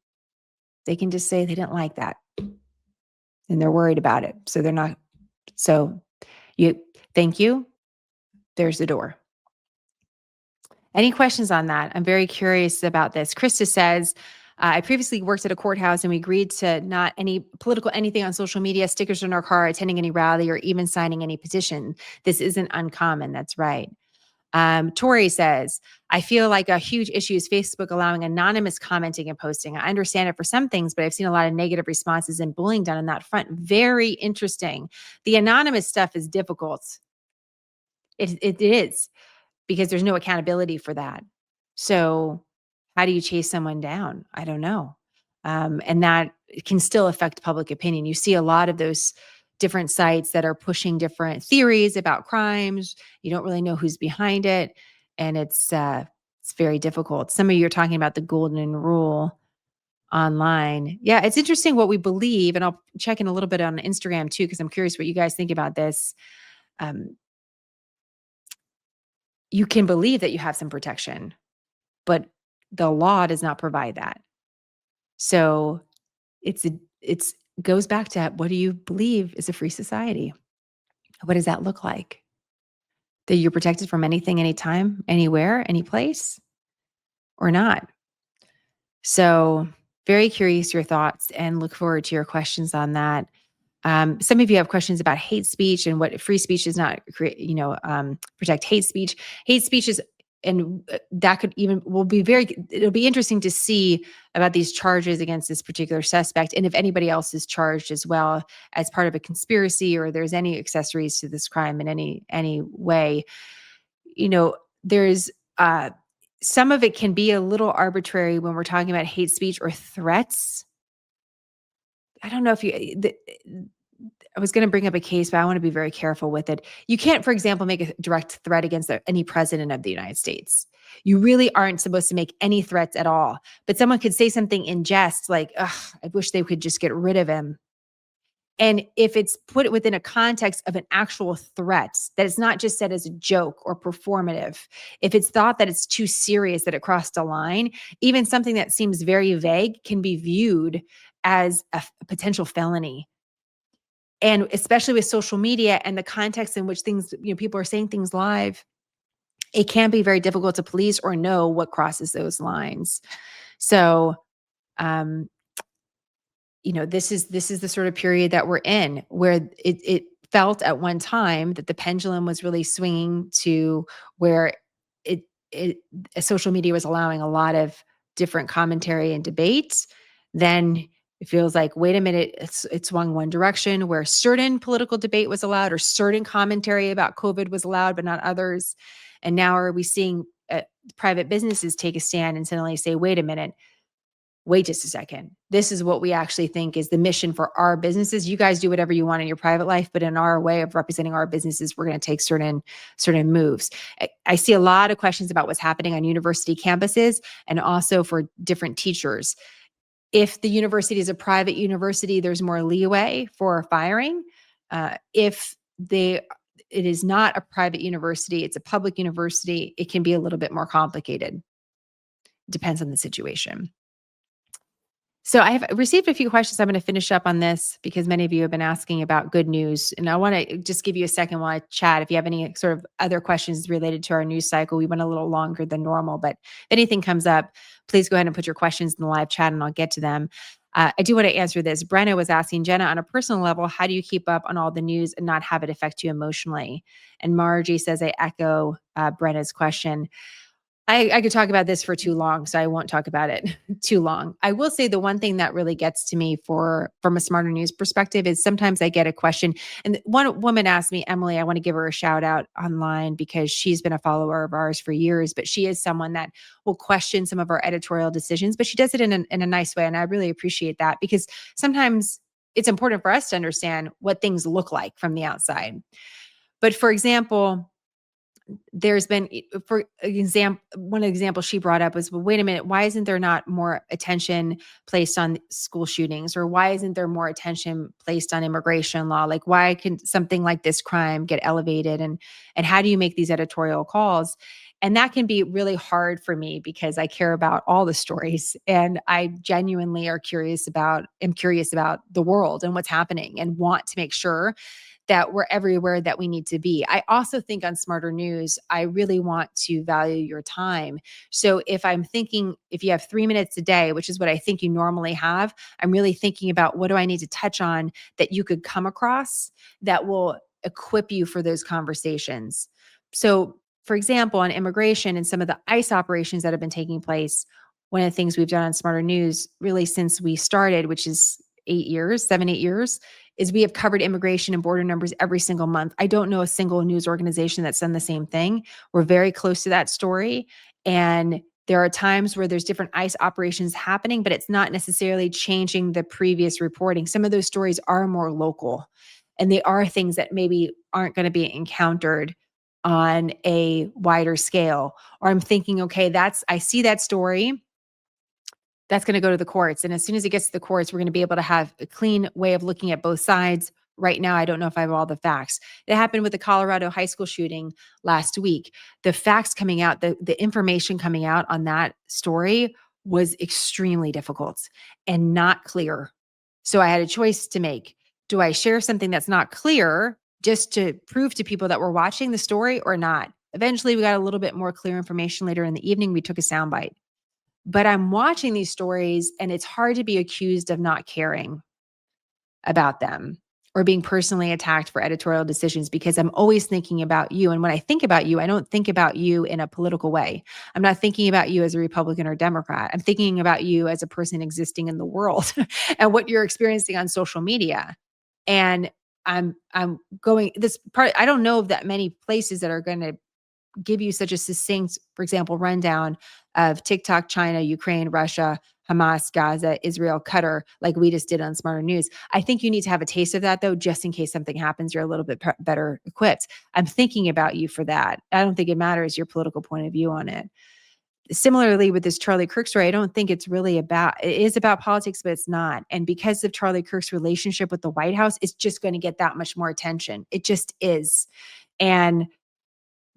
They can just say they didn't like that. And they're worried about it. So they're not. So thank you. There's the door. Any questions on that? I'm very curious about this. Krista says, I previously worked at a courthouse and we agreed to not any political anything on social media, stickers in our car, attending any rally, or even signing any petition. This isn't uncommon. That's right. Tori says, I feel like a huge issue is Facebook allowing anonymous commenting and posting. I understand it for some things, but I've seen a lot of negative responses and bullying done on that front. Very interesting. The anonymous stuff is difficult. It is because there's no accountability for that. So how do you chase someone down? I don't know. And that can still affect public opinion. You see a lot of those different sites that are pushing different theories about crimes. You don't really know who's behind it. And it's very difficult. Some of you are talking about the golden rule online. Yeah, it's interesting what we believe. And I'll check in a little bit on Instagram too, because I'm curious what you guys think about this. You can believe that you have some protection, but the law does not provide that. So it's goes back to what do you believe is a free society? What does that look like? That you're protected from anything, anytime, anywhere, any place, or not? So very curious your thoughts and look forward to your questions on that. Some of you have questions about hate speech and what free speech does not protect hate speech. Hate speech is, and that could even it'll be interesting to see about these charges against this particular suspect. And if anybody else is charged as well as part of a conspiracy, or there's any accessories to this crime in any way, there's some of it can be a little arbitrary when we're talking about hate speech or threats. I don't know if I was going to bring up a case, but I want to be very careful with it. You can't, for example, make a direct threat against any president of the United States. You really aren't supposed to make any threats at all. But someone could say something in jest like, ugh, I wish they could just get rid of him. And if it's put within a context of an actual threat, that it's not just said as a joke or performative, if it's thought that it's too serious, that it crossed a line, even something that seems very vague can be viewed as a potential felony. And especially with social media and the context in which things, people are saying things live, it can be very difficult to police or know what crosses those lines. So, this is the sort of period that we're in where it felt at one time that the pendulum was really swinging to where social media was allowing a lot of different commentary and debates. Then it feels like, wait a minute, it swung one direction where certain political debate was allowed or certain commentary about COVID was allowed, but not others. And now are we seeing private businesses take a stand and suddenly say, wait a minute, wait just a second. This is what we actually think is the mission for our businesses. You guys do whatever you want in your private life, but in our way of representing our businesses, we're going to take certain moves. I see a lot of questions about what's happening on university campuses and also for different teachers. If the university is a private university, there's more leeway for firing. If it is not a private university, it's a public university, it can be a little bit more complicated. Depends on the situation. So I have received a few questions. I'm going to finish up on this because many of you have been asking about good news. And I want to just give you a second while I chat. If you have any sort of other questions related to our news cycle, we went a little longer than normal, but if anything comes up, please go ahead and put your questions in the live chat and I'll get to them. I do want to answer this. Brenna was asking, Jenna, on a personal level, how do you keep up on all the news and not have it affect you emotionally? And Margie says, I echo Brenna's question. I could talk about this for too long, so I won't talk about it too long. I will say the one thing that really gets to me from a Smarter News perspective is sometimes I get a question. And one woman asked me, Emily, I want to give her a shout out online because she's been a follower of ours for years, but she is someone that will question some of our editorial decisions, but she does it in a nice way. And I really appreciate that because sometimes it's important for us to understand what things look like from the outside. But for example, there's been, for example, one example she brought up was, well, wait a minute, why isn't there not more attention placed on school shootings? Or why isn't there more attention placed on immigration law? Like, why can something like this crime get elevated? And how do you make these editorial calls? And that can be really hard for me because I care about all the stories and I genuinely am curious about the world and what's happening and want to make sure that we're everywhere that we need to be. I also think on Smarter News, I really want to value your time. So if you have 3 minutes a day, which is what I think you normally have, I'm really thinking about what do I need to touch on that you could come across that will equip you for those conversations. So for example, on immigration and some of the ICE operations that have been taking place, one of the things we've done on Smarter News really since we started, which is 8 years, is we have covered immigration and border numbers every single month. I don't know a single news organization that's done the same thing. We're very close to that story. And there are times where there's different ICE operations happening, but it's not necessarily changing the previous reporting. Some of those stories are more local and they are things that maybe aren't going to be encountered on a wider scale. Or I'm thinking, okay, I see that story. That's going to go to the courts. And as soon as it gets to the courts, we're going to be able to have a clean way of looking at both sides. Right now, I don't know if I have all the facts. It happened with the Colorado high school shooting last week. The facts coming out, the information coming out on that story was extremely difficult and not clear. So I had a choice to make. Do I share something that's not clear just to prove to people that we're watching the story or not? Eventually, we got a little bit more clear information later in the evening. We took a soundbite. But I'm watching these stories and it's hard to be accused of not caring about them or being personally attacked for editorial decisions because I'm always thinking about you. And when I think about you, I don't think about you in a political way. I'm not thinking about you as a Republican or Democrat. I'm thinking about you as a person existing in the world and what you're experiencing on social media. And I'm going this part. I don't know of that many places that are going to give you such a succinct, for example, rundown of TikTok, China, Ukraine, Russia, Hamas, Gaza, Israel, Qatar, like we just did on Smarter News. I think you need to have a taste of that, though, just in case something happens, you're a little bit better equipped. I'm thinking about you for that. I don't think it matters your political point of view on it. Similarly, with this Charlie Kirk story, I don't think it's really about, it is about politics, but it's not. And because of Charlie Kirk's relationship with the White House, it's just going to get that much more attention. It just is. And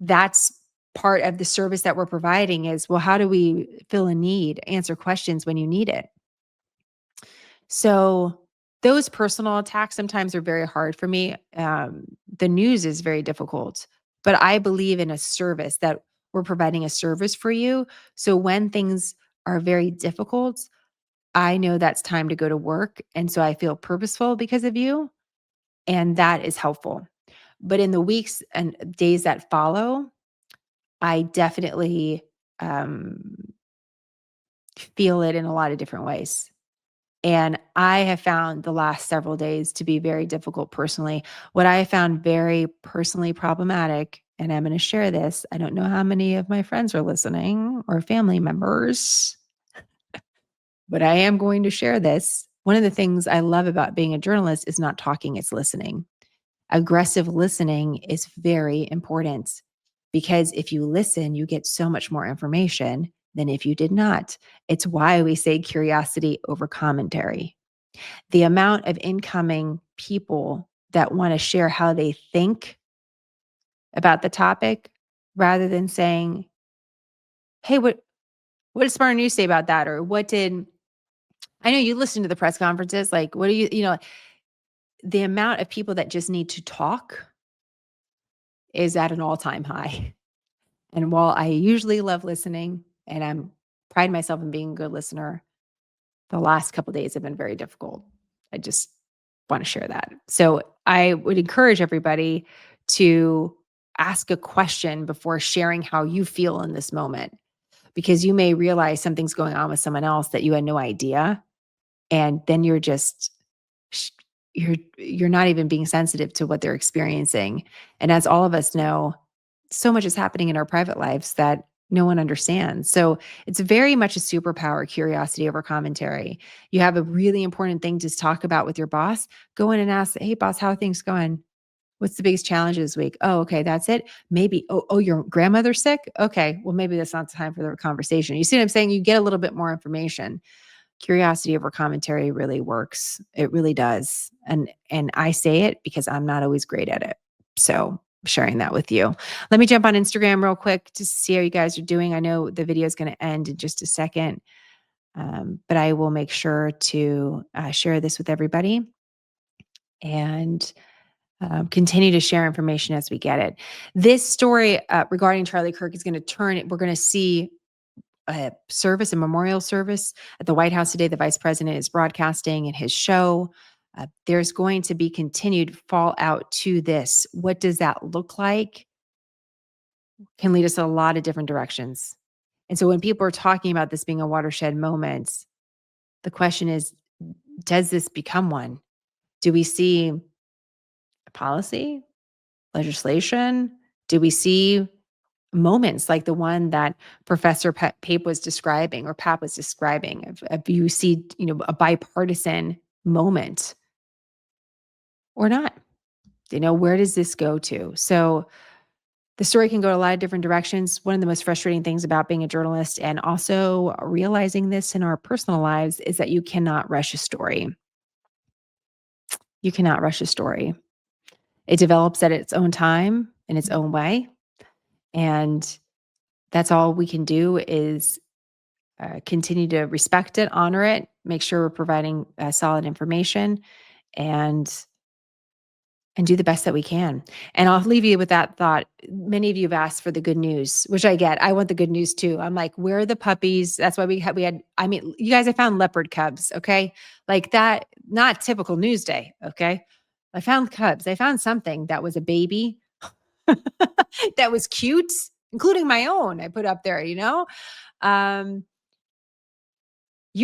that's part of the service that we're providing is, well, how do we fill a need, answer questions when you need it? So those personal attacks sometimes are very hard for me. The news is very difficult, but I believe in a service that we're providing a service for you. So when things are very difficult, I know that's time to go to work. And so I feel purposeful because of you. And that is helpful. But in the weeks and days that follow, I definitely feel it in a lot of different ways. And I have found the last several days to be very difficult personally. What I found very personally problematic, and I'm going to share this. I don't know how many of my friends are listening or family members, but I am going to share this. One of the things I love about being a journalist is not talking, it's listening. Aggressive listening is very important because if you listen, you get so much more information than if you did not. It's why we say curiosity over commentary. The amount of incoming people that want to share how they think about the topic rather than saying, hey, what did Smarter News say about that? Or what did, I know you listen to the press conferences, like, what do you know, the amount of people that just need to talk is at an all-time high. And while I usually love listening and I'm pride myself in being a good listener, the last couple of days have been very difficult. I just want to share that. So I would encourage everybody to ask a question before sharing how you feel in this moment, because you may realize something's going on with someone else that you had no idea. And then you're just, you're not even being sensitive to what they're experiencing. And as all of us know, so much is happening in our private lives that no one understands. So it's very much a superpower, curiosity over commentary. You have a really important thing to talk about with your boss. Go in and ask, hey, boss, how are things going? What's the biggest challenge this week? Oh, okay, that's it. Maybe, your grandmother's sick? Okay, well, maybe that's not the time for the conversation. You see what I'm saying? You get a little bit more information. Curiosity over commentary really works. It really does. And I say it because I'm not always great at it. So sharing that with you. Let me jump on Instagram real quick to see how you guys are doing. I know the video is going to end in just a second, but I will make sure to share this with everybody and continue to share information as we get it. This story regarding Charlie Kirk is going to turn it. We're going to see a service, a memorial service at the White House today. The vice president is broadcasting in his show. There's going to be continued fallout to this. What does that look like? Can lead us in a lot of different directions. And so when people are talking about this being a watershed moment, the question is, does this become one? Do we see a policy, legislation? Do we see moments like the one that Professor Pape was describing, or Pap was describing, if you see, a bipartisan moment or not? Where does this go to? So the story can go a lot of different directions. One of the most frustrating things about being a journalist and also realizing this in our personal lives is that you cannot rush a story. You cannot rush a story. It develops at its own time in its own way. And that's all we can do is continue to respect it, honor it, make sure we're providing solid information, and do the best that we can. And I'll leave you with that thought. Many of you have asked for the good news, which I get. I want the good news too. I'm like, where are the puppies? That's why we had, you guys, I found leopard cubs. Okay. Like that, not typical news day. Okay. I found cubs. I found something that was a baby that was cute, including my own. I put up there, you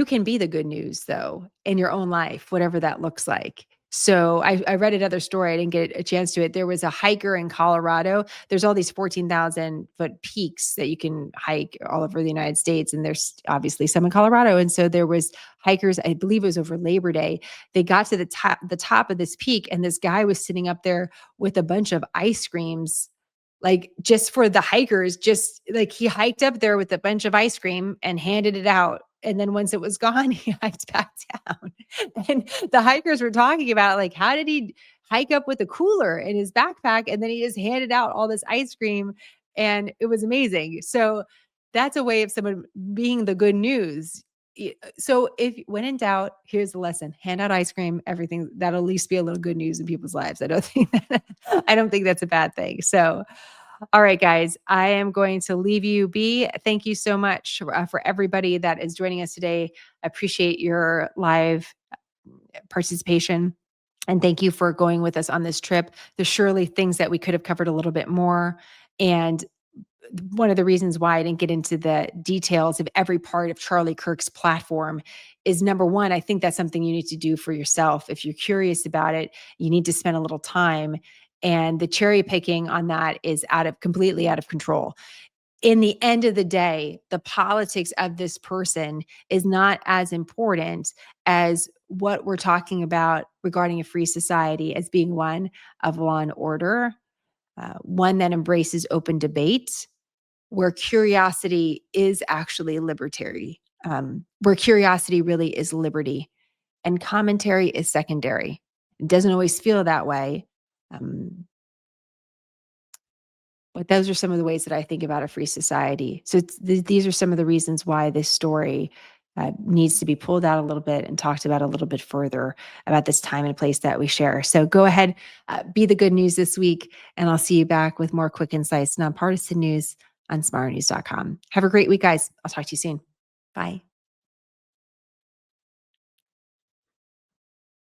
can be the good news though in your own life, whatever that looks like. So I read another story. I didn't get a chance to it. There was a hiker in Colorado. There's all these 14,000 foot peaks that you can hike all over the United States. And there's obviously some in Colorado. And so there was hikers, I believe it was over Labor Day. They got to the top of this peak, and this guy was sitting up there with a bunch of ice creams, like just for the hikers, just like he hiked up there with a bunch of ice cream and handed it out. And then once it was gone, he hiked back down. And the hikers were talking about, like, how did he hike up with a cooler in his backpack? And then he just handed out all this ice cream, and it was amazing. So that's a way of someone being the good news. So if when in doubt, here's the lesson: hand out ice cream, everything. That'll at least be a little good news in people's lives. I don't think that's a bad thing. So, all right, guys, I am going to leave you be. Thank you so much for everybody that is joining us today. I appreciate your live participation. And thank you for going with us on this trip. There's surely things that we could have covered a little bit more. And one of the reasons why I didn't get into the details of every part of Charlie Kirk's platform is, number one, I think that's something you need to do for yourself. If you're curious about it, you need to spend a little time. And the cherry picking on that is completely out of control. In the end of the day, the politics of this person is not as important as what we're talking about regarding a free society as being one of law and order, one that embraces open debate, where curiosity is actually libertary, where curiosity really is liberty, and commentary is secondary. It doesn't always feel that way. But those are some of the ways that I think about a free society. So these are some of the reasons why this story needs to be pulled out a little bit and talked about a little bit further about this time and place that we share. So go ahead, be the good news this week, and I'll see you back with more quick, concise, nonpartisan news on smarternews.com. Have a great week, guys. I'll talk to you soon. Bye.